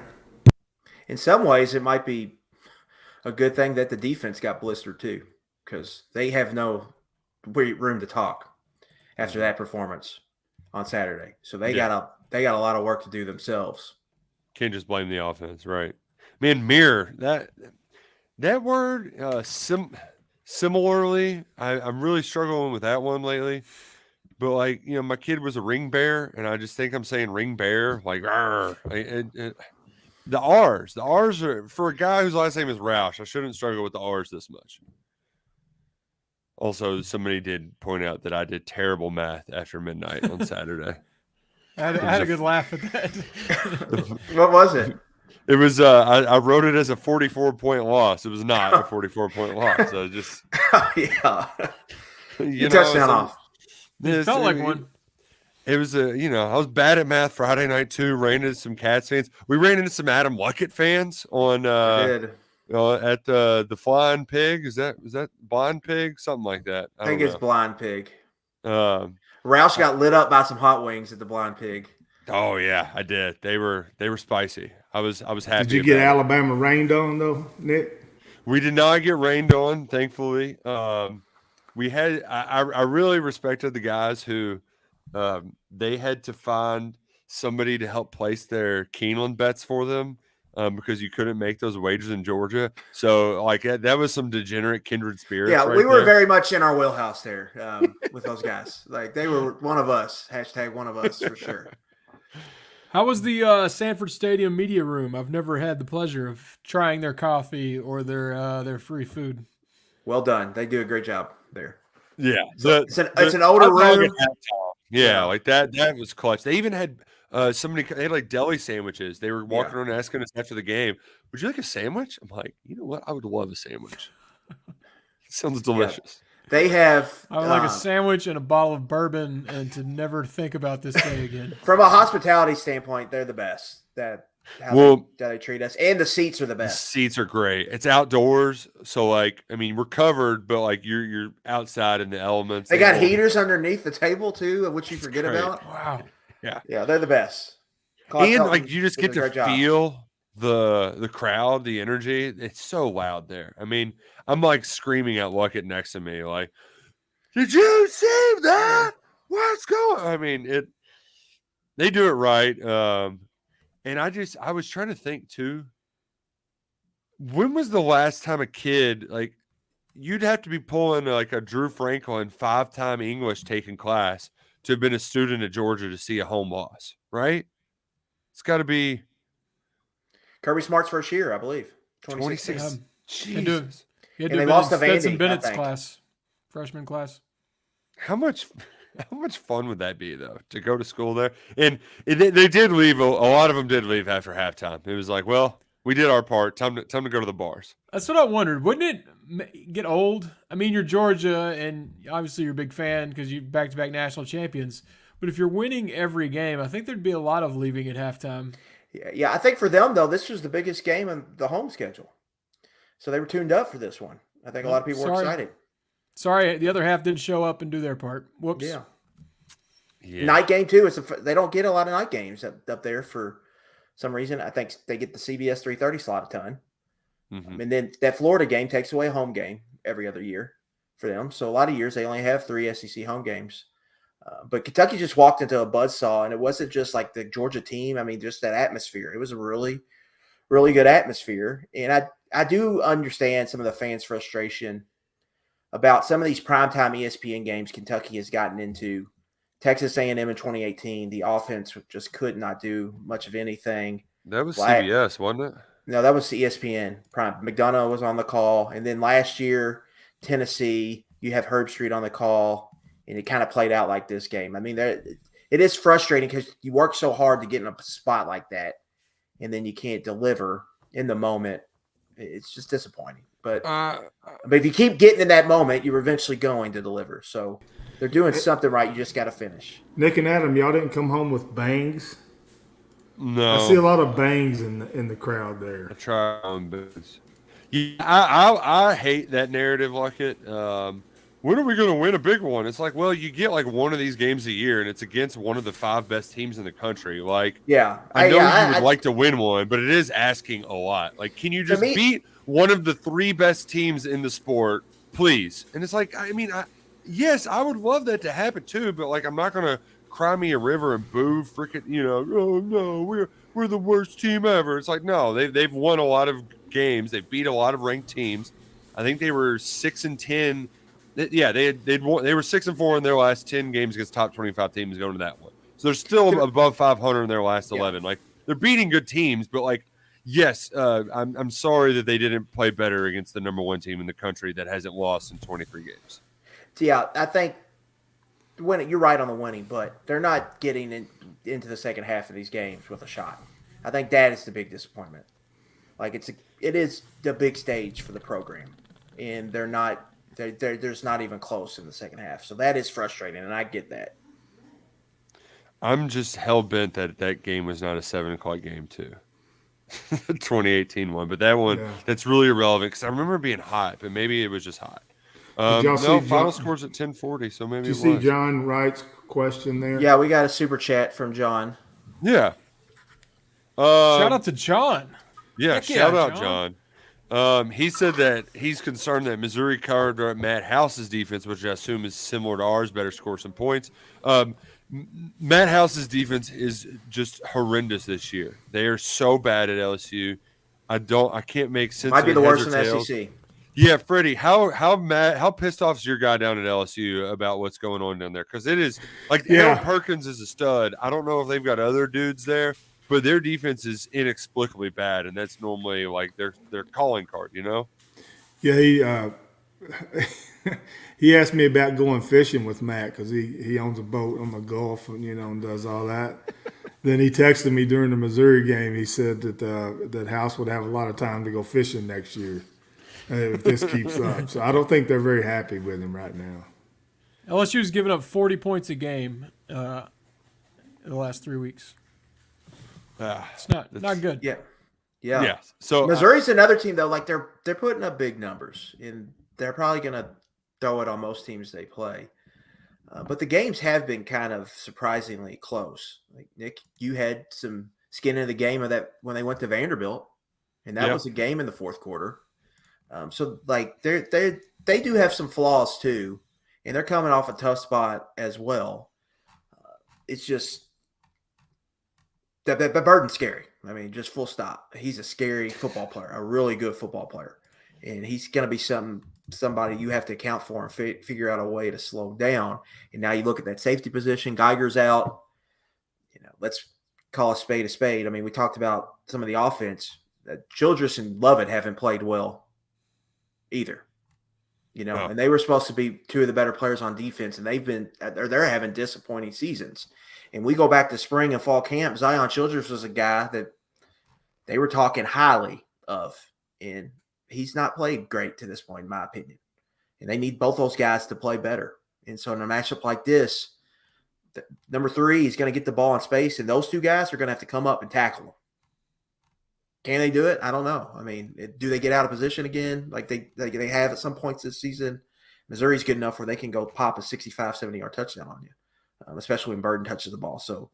In some ways, it might be a good thing that the defense got blistered too, because they have no room to talk after that performance on Saturday. So they got a lot of work to do themselves. Can't just blame the offense, right? Man, mirror, that word similarly, I'm really struggling with that one lately. But, like, my kid was a ring bear, and I just think I'm saying ring bear. Like, the R's are, for a guy whose last name is Roush, I shouldn't struggle with the R's this much. Also, somebody did point out that I did terrible math after midnight on Saturday. I had a good laugh at that. What was it? It was I wrote it as a 44-point loss. It was not a 44-point loss. So just yeah, you touchdown off. It felt like one. It was I was bad at math Friday night too. Ran into some Cats fans. We ran into some Adam Luckett fans on at the Flying Pig. Is that Blind Pig? Something like that. I think it's Blind Pig. Roush got lit up by some hot wings at the Blind Pig. Oh yeah, I did. They were spicy. I was happy. Did you get Alabama rained on though, Nick? We did not get rained on, thankfully. We had. I really respected the guys who they had to find somebody to help place their Keeneland bets for them because you couldn't make those wagers in Georgia. So like that was some degenerate kindred spirits. Yeah, right we were there. very much in our wheelhouse there with those guys. Like they were one of us. # one of us for sure. How was the Sanford Stadium media room? I've never had the pleasure of trying their coffee or their free food. Well done. They do a great job there. Yeah, it's an older room. Yeah, like that was clutch. They even had they had like deli sandwiches. They were walking around asking us after the game, "Would you like a sandwich?" I'm like, you know what? I would love a sandwich. Sounds delicious. They have. I would like a sandwich and a bottle of bourbon, and to never think about this day again. From a hospitality standpoint, they're the best. How they treat us, and the seats are the best. The seats are great. It's outdoors, so like I mean, we're covered, but like you're outside in the elements. They got heaters underneath the table too, which you forget about. Wow. Yeah, they're the best. And like you just get to feel the crowd, the energy. It's so loud there. I mean, I'm like screaming at Luckett next to me, like, "Did you see that? What's going?" I mean, they do it right. And I was trying to think too. When was the last time a kid, like, you'd have to be pulling like a Drew Franklin 5-time English taking class to have been a student at Georgia to see a home loss, right? It's got to be Kirby Smart's first year, I believe. 26. Jesus. And they lost to Vandy, Stetson Bennett's class, freshman class. How much fun would that be, though, to go to school there? And they did leave. A lot of them did leave after halftime. It was like, well, we did our part. Time to go to the bars. That's what I wondered. Wouldn't it get old? I mean, you're Georgia, and obviously you're a big fan because you're back-to-back national champions. But if you're winning every game, I think there'd be a lot of leaving at halftime. Yeah, I think for them, though, this was the biggest game in the home schedule. So they were tuned up for this one. I think a lot of people were excited. Sorry, the other half didn't show up and do their part. Whoops. Yeah. Night game too. They don't get a lot of night games up there for some reason. I think they get the CBS 3:30 slot a ton. Mm-hmm. And then that Florida game takes away a home game every other year for them. So a lot of years they only have 3 SEC home games. But Kentucky just walked into a buzzsaw, and it wasn't just like the Georgia team. I mean, just that atmosphere. It was a really, really good atmosphere. And I do understand some of the fans' frustration about some of these primetime ESPN games Kentucky has gotten into. Texas A&M in 2018, the offense just could not do much of anything. That was CBS, wasn't it? No, that was ESPN. Prime. McDonough was on the call. And then last year, Tennessee, you have Herb Street on the call. And it kind of played out like this game. I mean, it is frustrating because you work so hard to get in a spot like that, and then you can't deliver in the moment. It's just disappointing. But if you keep getting in that moment, you're eventually going to deliver. So they're doing something right. You just got to finish. Nick and Adam, y'all didn't come home with bangs? No. I see a lot of bangs in the crowd there. I try on boots. Yeah, I hate that narrative like it. When are we going to win a big one? It's like, well, you get like one of these games a year, and it's against one of the 5 best teams in the country. Like, yeah, I know you would like to win one, but it is asking a lot. Like, can you just beat one of the 3 best teams in the sport, please? And it's like, I mean, yes, I would love that to happen too, but like, I'm not going to cry me a river and boo freaking, oh no, we're the worst team ever. It's like, no, they've won a lot of games. They beat a lot of ranked teams. I think they were 6-10. Yeah, they were 6-4 in their last 10 games against top 25 teams going to that one. So they're still above 500 in their last 11. Like, they're beating good teams, but like, yes, I'm sorry that they didn't play better against the number 1 team in the country that hasn't lost in 23 games. So yeah, I think you're right on the winning, but they're not getting into the second half of these games with a shot. I think that is the big disappointment. Like, it is the big stage for the program, and they're not. There's not even close in the second half. So that is frustrating, and I get that. I'm just hell-bent that game was not a 7 o'clock game, too. The 2018 one. But that one, that's really irrelevant because I remember being hot, but maybe it was just hot. Final score's at 10:40, so maybe it was. Did you see John Wright's question there? Yeah, we got a super chat from John. Yeah. Shout out to John. Yeah, shout out, John. He said that he's concerned that Missouri covered Matt House's defense, which I assume is similar to ours, better score some points. Matt House's defense is just horrendous this year. They are so bad at LSU. I can't make sense. Might be the worst in the SEC. Yeah, Freddie, how pissed off is your guy down at LSU about what's going on down there? Because it is like Aaron Perkins is a stud. I don't know if they've got other dudes there, but their defense is inexplicably bad, and that's normally like their calling card, Yeah, he asked me about going fishing with Matt because he owns a boat on the Gulf and does all that. Then he texted me during the Missouri game. He said that House would have a lot of time to go fishing next year if this keeps up. So I don't think they're very happy with him right now. LSU's given up 40 points a game in the last 3 weeks. It's not good. Yeah. So Missouri's another team though. Like they're putting up big numbers, and they're probably going to throw it on most teams they play. But the games have been kind of surprisingly close. Like Nick, you had some skin in the game of that when they went to Vanderbilt, and that was a game in the fourth quarter. So like they do have some flaws too, and they're coming off a tough spot as well. It's just. The Burden's scary. I mean, just full stop. He's a scary football player, a really good football player. And he's going to be somebody you have to account for and figure out a way to slow down. And now you look at that safety position. Geiger's out. Let's call a spade a spade. I mean, we talked about some of the offense. Childress and Lovett haven't played well either. And they were supposed to be 2 of the better players on defense, and they're having disappointing seasons. And we go back to spring and fall camp. Zion Childress was a guy that they were talking highly of, and he's not played great to this point, in my opinion. And they need both those guys to play better. And so in a matchup like this, number 3 is going to get the ball in space, and those 2 guys are going to have to come up and tackle him. Can they do it? I don't know. I mean, do they get out of position again like they have at some points this season? Missouri's good enough where they can go pop a 65, 70-yard touchdown on you. especially when Burden touches the ball. So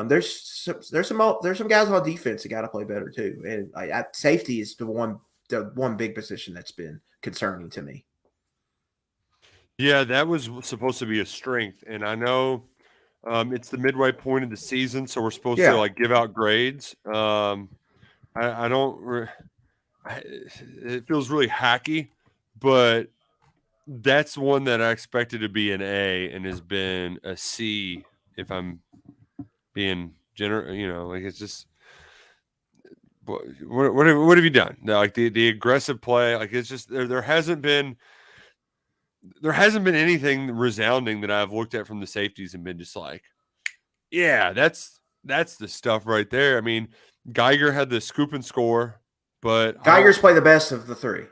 there's some guys on defense that got to play better too. And safety is the one big position that's been concerning to me. Yeah, that was supposed to be a strength, and I know it's the midway point of the season, so we're supposed to like give out grades. I don't. It feels really hacky, but that's one that I expected to be an A and has been a C. If I'm being general, like it's just. What have you done? Like the aggressive play, like it's just there hasn't been anything resounding that I've looked at from the safeties and been just like, yeah, that's the stuff right there. I mean, Geiger had the scoop and score, but Geiger's played the best of the three.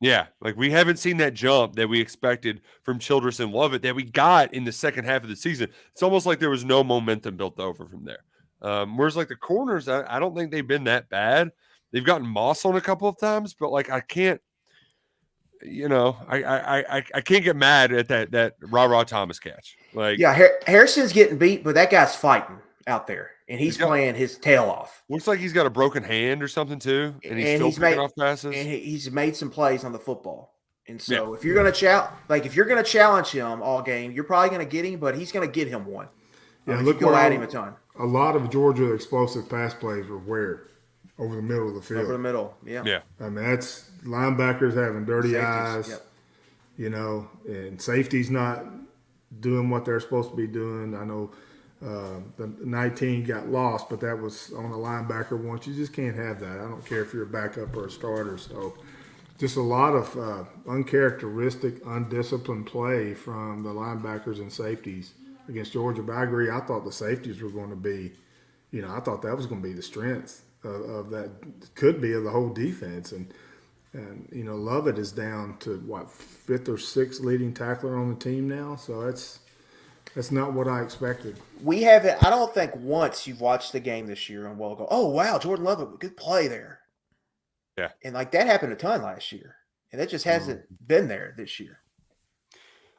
Yeah, like we haven't seen that jump that we expected from Childress and Lovett that we got in the second half of the season. It's almost like there was no momentum built over from there. Whereas like the corners, I don't think they've been that bad. They've gotten Moss on a couple of times, but like I can't, I can't get mad at that Ra Thomas catch. Like, yeah, Harrison's getting beat, but that guy's fighting out there, and he's playing his tail off. Looks like he's got a broken hand or something too, and he's still picking off passes. And he's made some plays on the football. And so if you're going to challenge him all game, you're probably going to get him, but he's going to get him one. Yeah, look, go at him a ton. A lot of Georgia explosive pass plays were where? Over the middle of the field. Over the middle, yeah. Yeah. I mean, that's linebackers having dirty eyes, and safety's not doing what they're supposed to be doing. I know the 19 got lost, but that was on a linebacker once. You just can't have that. I don't care if you're a backup or a starter. So just a lot of uncharacteristic, undisciplined play from the linebackers and safeties against Georgia. But I agree. I thought the safeties were going to be, I thought that was going to be the strength of that, could be of the whole defense. And Lovett is down to fifth or sixth leading tackler on the team now. So that's not what I expected. We haven't. I don't think once you've watched the game this year and go, oh wow, Jordan Lovett, good play there. Yeah, and like that happened a ton last year, and it just hasn't been there this year.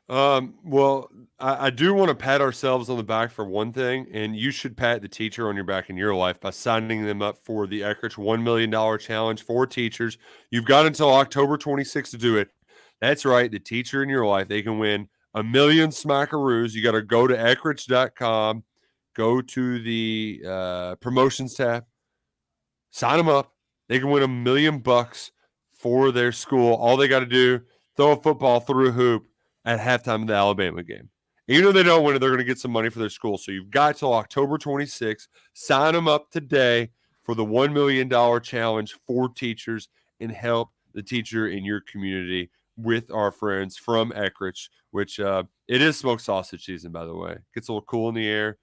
Well, I do want to pat ourselves on the back for one thing, and you should pat the teacher on your back in your life by signing them up for the Eckrich $1 million challenge for teachers. You've got until October 26th to do it. That's right. The teacher in your life, they can win $1 million smackaroos. You got to go to Eckrich.com, go to the promotions tab, sign them up. They can win $1 million for their school. All they got to do, throw a football through a hoop at halftime of the Alabama game. Even though they don't win it, they're going to get some money for their school. So you've got till October 26th. Sign them up today for the $1 million challenge for teachers and help the teacher in your community with our friends from Eckrich, which it is smoked sausage season, by the way. Gets a little cool in the air.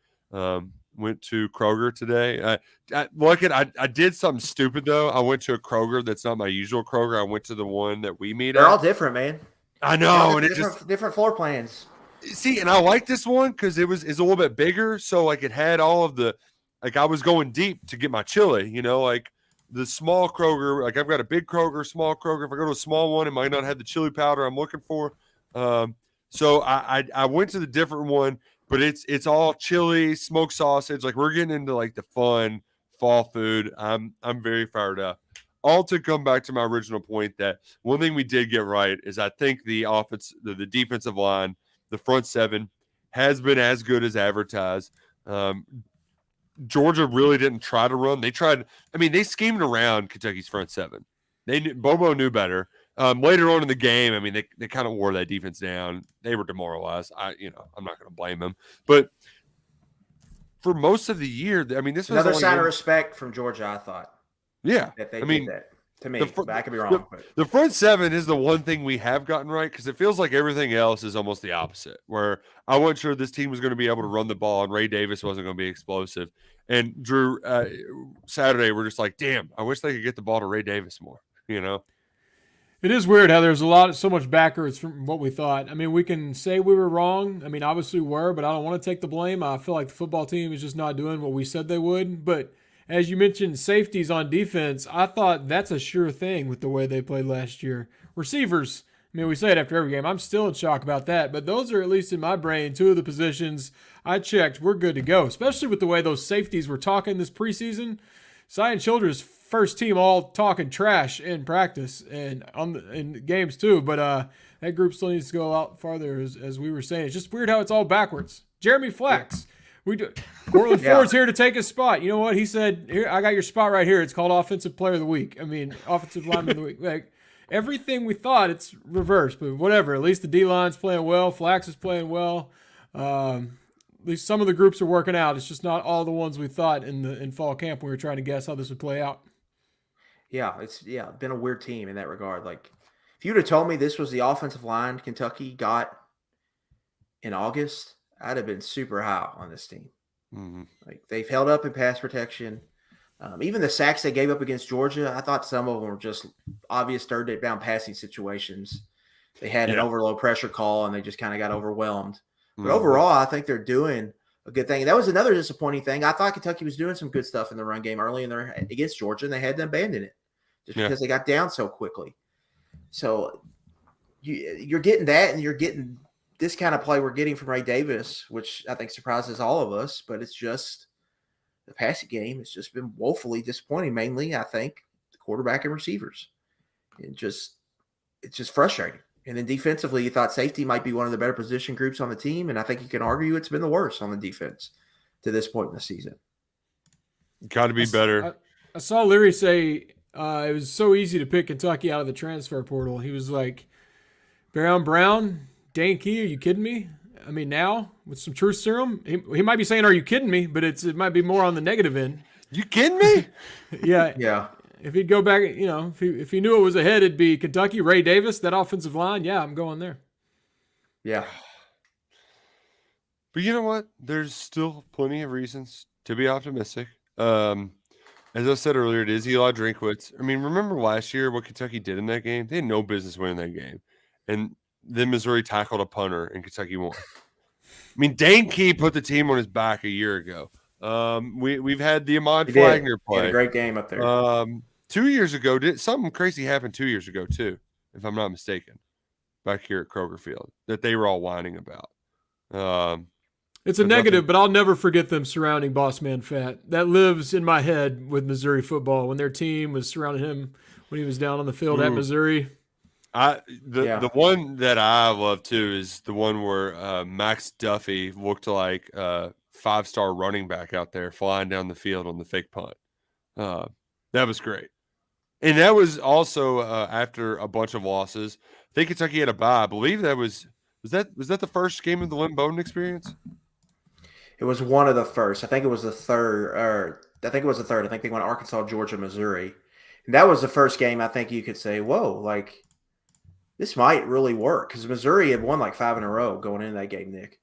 Went to Kroger today. I did something stupid, though. I went to a Kroger that's not my usual Kroger. I went to the one that we meet at. They're all different, man. I know, and different floor plans. See, and I like this one because it's a little bit bigger, so like it had all of the, like I was going deep to get my chili, like the small Kroger, like I've got a big Kroger, small Kroger. If I go to a small one, it might not have the chili powder I'm looking for. So I went to the different one, but it's all chili, smoked sausage. Like we're getting into like the fun fall food. I'm very fired up. All to come back to my original point that one thing we did get right is I think the offense, the defensive line, the front seven has been as good as advertised. Georgia really didn't try to run. They tried. I mean, they schemed around Kentucky's front seven. Bobo knew better. Later on in the game, I mean, they kind of wore that defense down. They were demoralized. I'm not going to blame them. But for most of the year, I mean, this was another sign of respect from Georgia, I thought. Yeah, that they did that to me. But I could be wrong. The front seven is the one thing we have gotten right because it feels like everything else is almost the opposite. Where I wasn't sure this team was going to be able to run the ball and Ray Davis wasn't going to be explosive. And Drew, Saturday, we're just like, damn, I wish they could get the ball to Ray Davis more. It is weird how there's so much backwards from what we thought. I mean, we can say we were wrong. I mean, obviously we were, but I don't want to take the blame. I feel like the football team is just not doing what we said they would. But as you mentioned, safeties on defense, I thought that's a sure thing with the way they played last year. Receivers, I mean, we say it after every game. I'm still in shock about that, but those are, at least in my brain, two of the positions I checked. We're good to go, especially with the way those safeties were talking this preseason. Zion Childress, first team all talking trash in practice and in games too, but that group still needs to go out farther, as we were saying. It's just weird how it's all backwards. Jeremy Flax. Cortland Ford's here to take his spot. You know what? He said, "Here, I got your spot right here. It's called Offensive Player of the Week. I mean, Offensive Lineman of the Week." Like, everything we thought, it's reversed, but whatever. At least the D-line's playing well. Flax is playing well. At least some of the groups are working out. It's just not all the ones we thought in fall camp when we were trying to guess how this would play out. Yeah, it's been a weird team in that regard. Like, if you'd have told me this was the offensive line Kentucky got in August, I'd have been super high on this team. Mm-hmm. Like, they've held up in pass protection. Even the sacks they gave up against Georgia, I thought some of them were just obvious third down passing situations. They had an overload pressure call, and they just kind of got overwhelmed. But overall, I think they're doing a good thing. That was another disappointing thing. I thought Kentucky was doing some good stuff in the run game early against Georgia, and they had to abandon it just because they got down so quickly. So you're getting that, and you're getting this kind of play we're getting from Ray Davis, which I think surprises all of us, but it's just the passing game has just been woefully disappointing, mainly, I think, the quarterback and receivers. It's just frustrating. And then defensively, you thought safety might be one of the better position groups on the team, and I think you can argue it's been the worst on the defense to this point in the season. Got to be better. I saw Leary say it was so easy to pick Kentucky out of the transfer portal. He was like, Brown, Dane Key, are you kidding me? I mean, now with some truth serum, he might be saying, "Are you kidding me?" But it might be more on the negative end. You kidding me? Yeah. If he'd go back, if he knew it was ahead, it'd be Kentucky, Ray Davis, that offensive line. Yeah, I'm going there. Yeah. But you know what? There's still plenty of reasons to be optimistic. As I said earlier, it is Eli Drinkwitz. I mean, remember last year what Kentucky did in that game? They had no business winning that game. And then Missouri tackled a punter and Kentucky won. I mean, Dane Key put the team on his back a year ago. We've had the Ahmad Flagner play. He had a great game up there. 2 years ago, something crazy happened 2 years ago too, if I'm not mistaken, back here at Kroger Field that they were all whining about. It's a negative, but I'll never forget them surrounding Boss Man Fat. That lives in my head with Missouri football when their team was surrounding him when he was down on the field at Missouri. The one that I love too is the one where Max Duffy looked like a 5-star running back out there flying down the field on the fake punt. That was great. And that was also after a bunch of losses. I think Kentucky had a bye. I believe that was that the first game of the Lynn Bowden experience? It was one of the first. I think it was the third. I think they went Arkansas, Georgia, Missouri. And that was the first game I think you could say, whoa, like this might really work. Because Missouri had won like 5 in a row going into that game, Nick.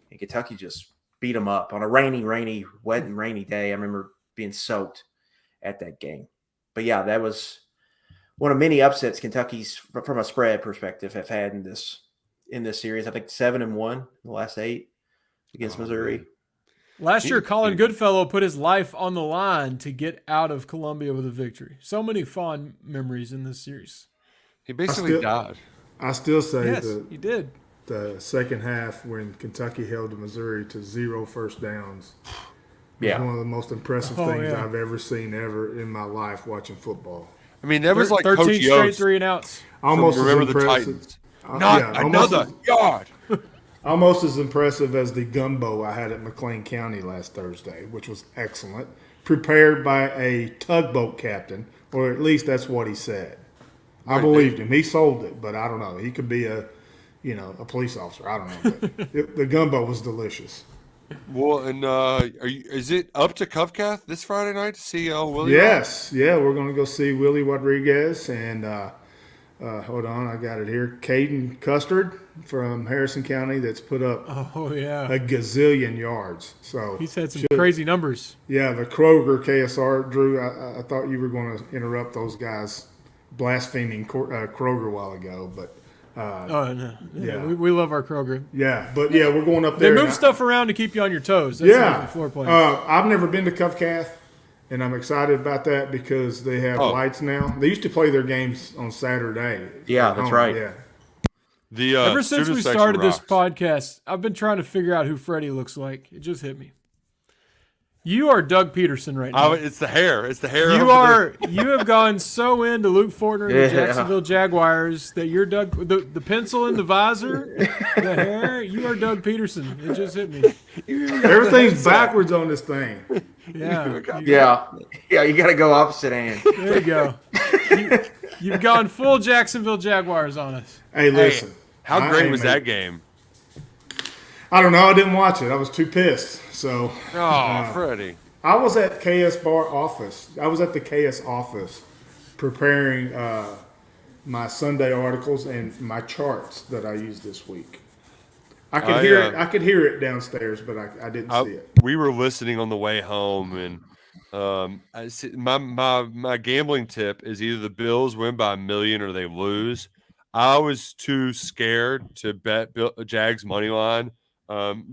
And Kentucky just beat them up on a wet and rainy day. I remember being soaked at that game. But yeah, that was one of many upsets Kentucky's, from a spread perspective, have had in this series. I think 7-1 in the last 8 against Missouri. Last year, Colin Goodfellow put his life on the line to get out of Columbia with a victory. So many fond memories in this series. He basically died. I still say he did. The second half when Kentucky held to Missouri to 0 first downs was one of the most impressive things I've ever seen in my life watching football. I mean, that was like 13 Coach straight Yost. 3-and-outs. Almost Remember as the impressive. Titans. Not another yard. Almost as impressive as the gumbo I had at McLean County last Thursday, which was excellent. Prepared by a tugboat captain, or at least that's what he said. I believed him. He sold it, but I don't know. He could be a police officer. I don't know. But the gumbo was delicious. Well, and is it up to Covcath this Friday night to see Willie? Yes. Yeah, we're going to go see Willie Rodriguez and hold on, I got it here. Caden Custard from Harrison County that's put up a gazillion yards. So he's had some crazy numbers. Yeah, the Kroger KSR, Drew, I thought you were going to interrupt those guys blaspheming Kroger a while ago, but no. Yeah, we love our Kroger. Yeah, but we're going up there. They move stuff around to keep you on your toes. That's the floor plan. I've never been to Covcath, and I'm excited about that because they have lights now. They used to play their games on Saturday. Yeah, that's right. Yeah. Ever since we student section started this rocks. podcast, I've been trying to figure out who Freddie looks like. It just hit me. You are Doug Peterson right now. It's the hair. It's the hair. You have gone so into Luke Fortner and the Jacksonville Jaguars that you're Doug. The pencil in the visor, the hair. You are Doug Peterson. It just hit me. Everything's backwards on this thing. Yeah. You got to go opposite end. There you go. You've gone full Jacksonville Jaguars on us. Hey, listen. How great was that game? I don't know. I didn't watch it. I was too pissed. So, Freddie. I was at KS Bar office. I was at the KS office preparing my Sunday articles and my charts that I used this week. I could hear it. I could hear it downstairs, but I didn't see it. We were listening on the way home, and my gambling tip is either the Bills win by 1 million or they lose. I was too scared to bet Jags money line.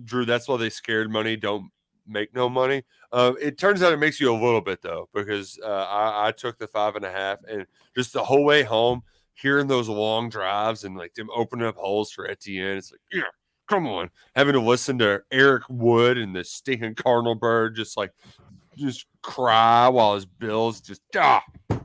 Drew, that's why they scared money don't make no money. It turns out it makes you a little bit though, because I took the 5.5, and just the whole way home, hearing those long drives and like them opening up holes for Etienne. It's like, yeah, come on. Having to listen to Eric Wood and the stinking Cardinal bird just cry while his Bills just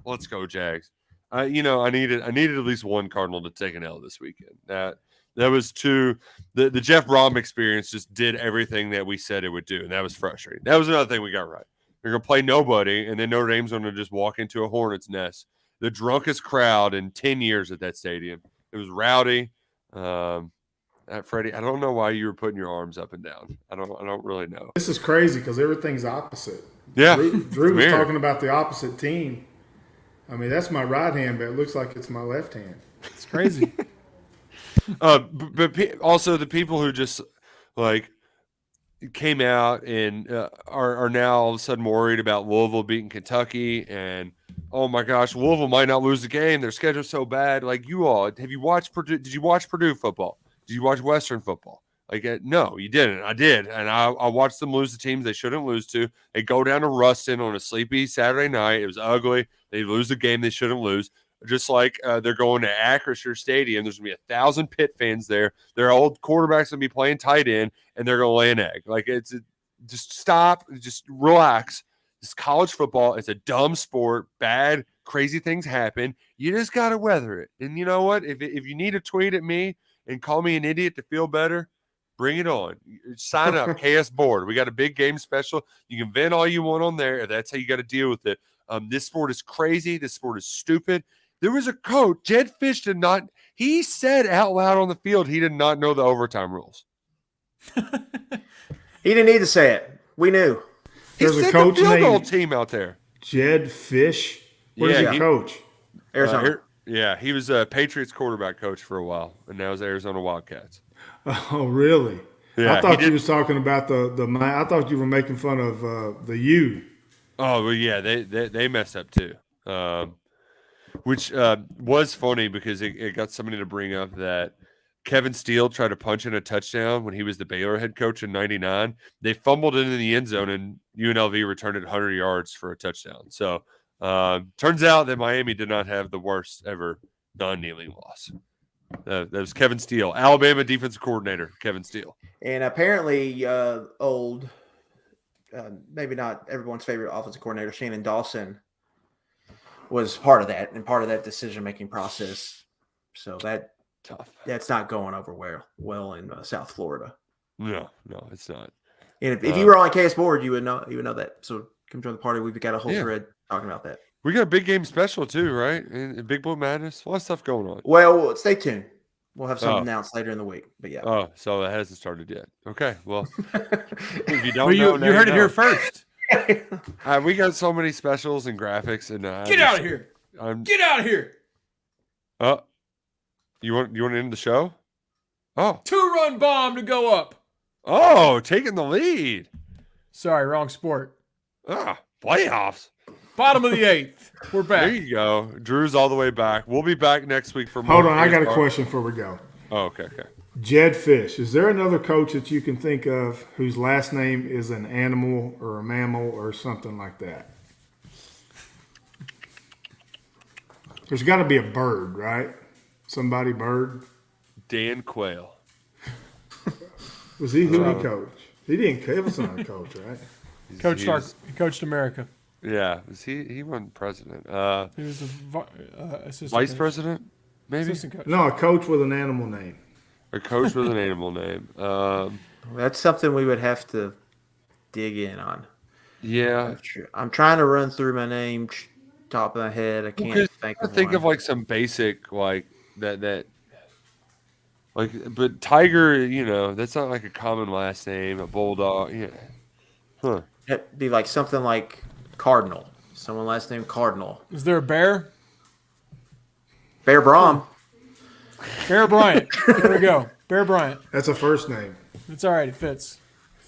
let's go Jags. I needed at least one Cardinal to take an L this weekend. That was too the Jeff Brom experience just did everything that we said it would do, and that was frustrating. That was another thing we got right. We're gonna play nobody, and then Notre Dame's gonna just walk into a hornet's nest. The drunkest crowd in 10 years at that stadium. It was rowdy. Freddie, I don't know why you were putting your arms up and down. I don't really know. This is crazy because everything's opposite. Yeah, Drew was talking about the opposite team. I mean, that's my right hand, but it looks like it's my left hand. It's crazy. But also the people who just like came out and are now all of a sudden worried about Louisville beating Kentucky, and oh my gosh, Louisville might not lose the game. Their schedule's so bad. Like, you all, have you watched Purdue? Did you watch Purdue football? Did you watch Western football? Like, no, you didn't. I did, and I watched them lose the teams they shouldn't lose to. They go down to Ruston on a sleepy Saturday night. It was ugly. They lose the game they shouldn't lose. Just like they're going to Eckrich Stadium. There's going to be 1,000 Pitt fans there. Their old quarterback's going to be playing tight end, and they're going to lay an egg. Like, just stop. Just relax. It's college football. It's a dumb sport. Bad, crazy things happen. You just got to weather it. And you know what? If you need to tweet at me and call me an idiot to feel better, bring it on. Sign up, KS Board. We got a big game special. You can vent all you want on there. That's how you got to deal with it. This sport is crazy. This sport is stupid. There was a coach, Jed Fish he said out loud on the field he did not know the overtime rules. He didn't need to say it. We knew. There's a coach the field goal named team out there. Jed Fish. Where's the coach? Arizona. He was a Patriots quarterback coach for a while, and now he's Arizona Wildcats. Oh, really? Yeah, I thought you was talking about the. I thought you were making fun of the U. Oh, well, yeah, they messed up too. Which was funny because it got somebody to bring up that Kevin Steele tried to punch in a touchdown when he was the Baylor head coach in '99. They fumbled it in the end zone, and UNLV returned it 100 yards for a touchdown. So turns out that Miami did not have the worst ever non-kneeling loss. That was Kevin Steele, Alabama defensive coordinator, Kevin Steele. And apparently old, maybe not everyone's favorite offensive coordinator, Shannon Dawson, was part of that and part of that decision-making process. So that's not going over well in South Florida. No, it's not. And if you were on KS Board, you would know that. So come join the party. We've got a whole thread talking about that. We got a big game special too, right? And Big Blue Madness. A lot of stuff going on. Well, stay tuned. We'll have something announced later in the week. But yeah. Oh, so it hasn't started yet. Okay. Well, if you don't you heard it here first. We got so many specials and graphics, and get out of here! Get out of here! You want to end the show? Oh, 2-run bomb to go up. Oh, taking the lead. Sorry, wrong sport. Playoffs. Bottom of the 8th. We're back. There you go. Drew's all the way back. We'll be back next week for more. Hold on, I got a question before we go. Oh, okay. Jed Fish. Is there another coach that you can think of whose last name is an animal or a mammal or something like that? There's got to be a bird, right? Somebody bird. Dan Quayle. Was he who he coached? He was not a coach, right? He coached America. Yeah, he wasn't president. He was the assistant Vice coach. president, maybe. Assistant coach. No, a coach with an animal name. A coach with an animal name. That's something we would have to dig in on. Yeah. I'm trying to run through my name top of my head. I can't think of one. Like some basic like that. Like, but Tiger, that's not like a common last name. A Bulldog, yeah. Huh. It'd be like something like Cardinal. Someone last name Cardinal. Is there a Bear? Bear Brom. Bear Bryant. There we go. Bear Bryant. That's a first name. It's all right. It fits.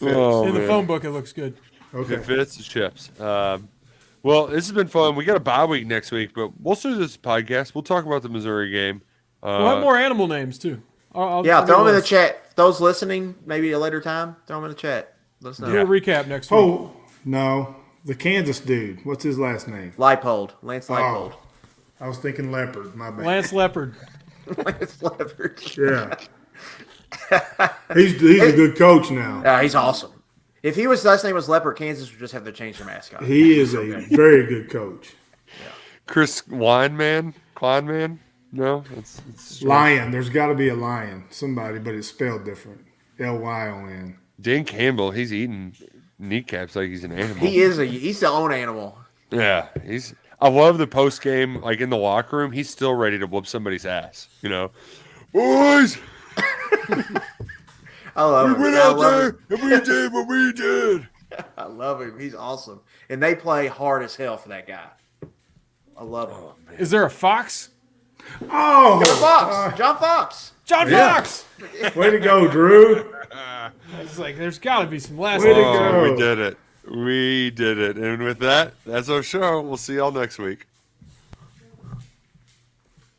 Oh, In the man. phone book, it looks good. Okay. If it fits, it ships. Well, this has been fun. We got a bye week next week, but we'll do this podcast. We'll talk about the Missouri game. We'll have more animal names, too. I'll Throw them in the list. chat. Those listening, maybe a later time, throw them in the chat. Let us know. Do a recap next week. Oh, no. The Kansas dude. What's his last name? Leipold. Lance Leipold. I was thinking Leopard. My bad. Lance Leopard. Lance Leopard. Yeah. He's a good coach now. Yeah, he's awesome. If his last name was Leopard, Kansas would just have to change their mascot. He is a very good coach. Chris Kleinman? No, it's Lion. There's got to be a lion. Somebody, but it's spelled different. Lyon. Dan Campbell. He's eating kneecaps like he's an animal. He's the own animal. Yeah, I love the post game, like in the locker room. He's still ready to whoop somebody's ass. Boys. I love him. We went out there and we did what we did. I love him. He's awesome. And they play hard as hell for that guy. I love him. Is there a Fox? Oh, John Fox. John Fox! way to go, Drew. It's like, there's got to be some last Way to names. go. We did it. And with that, that's our show. We'll see y'all next week.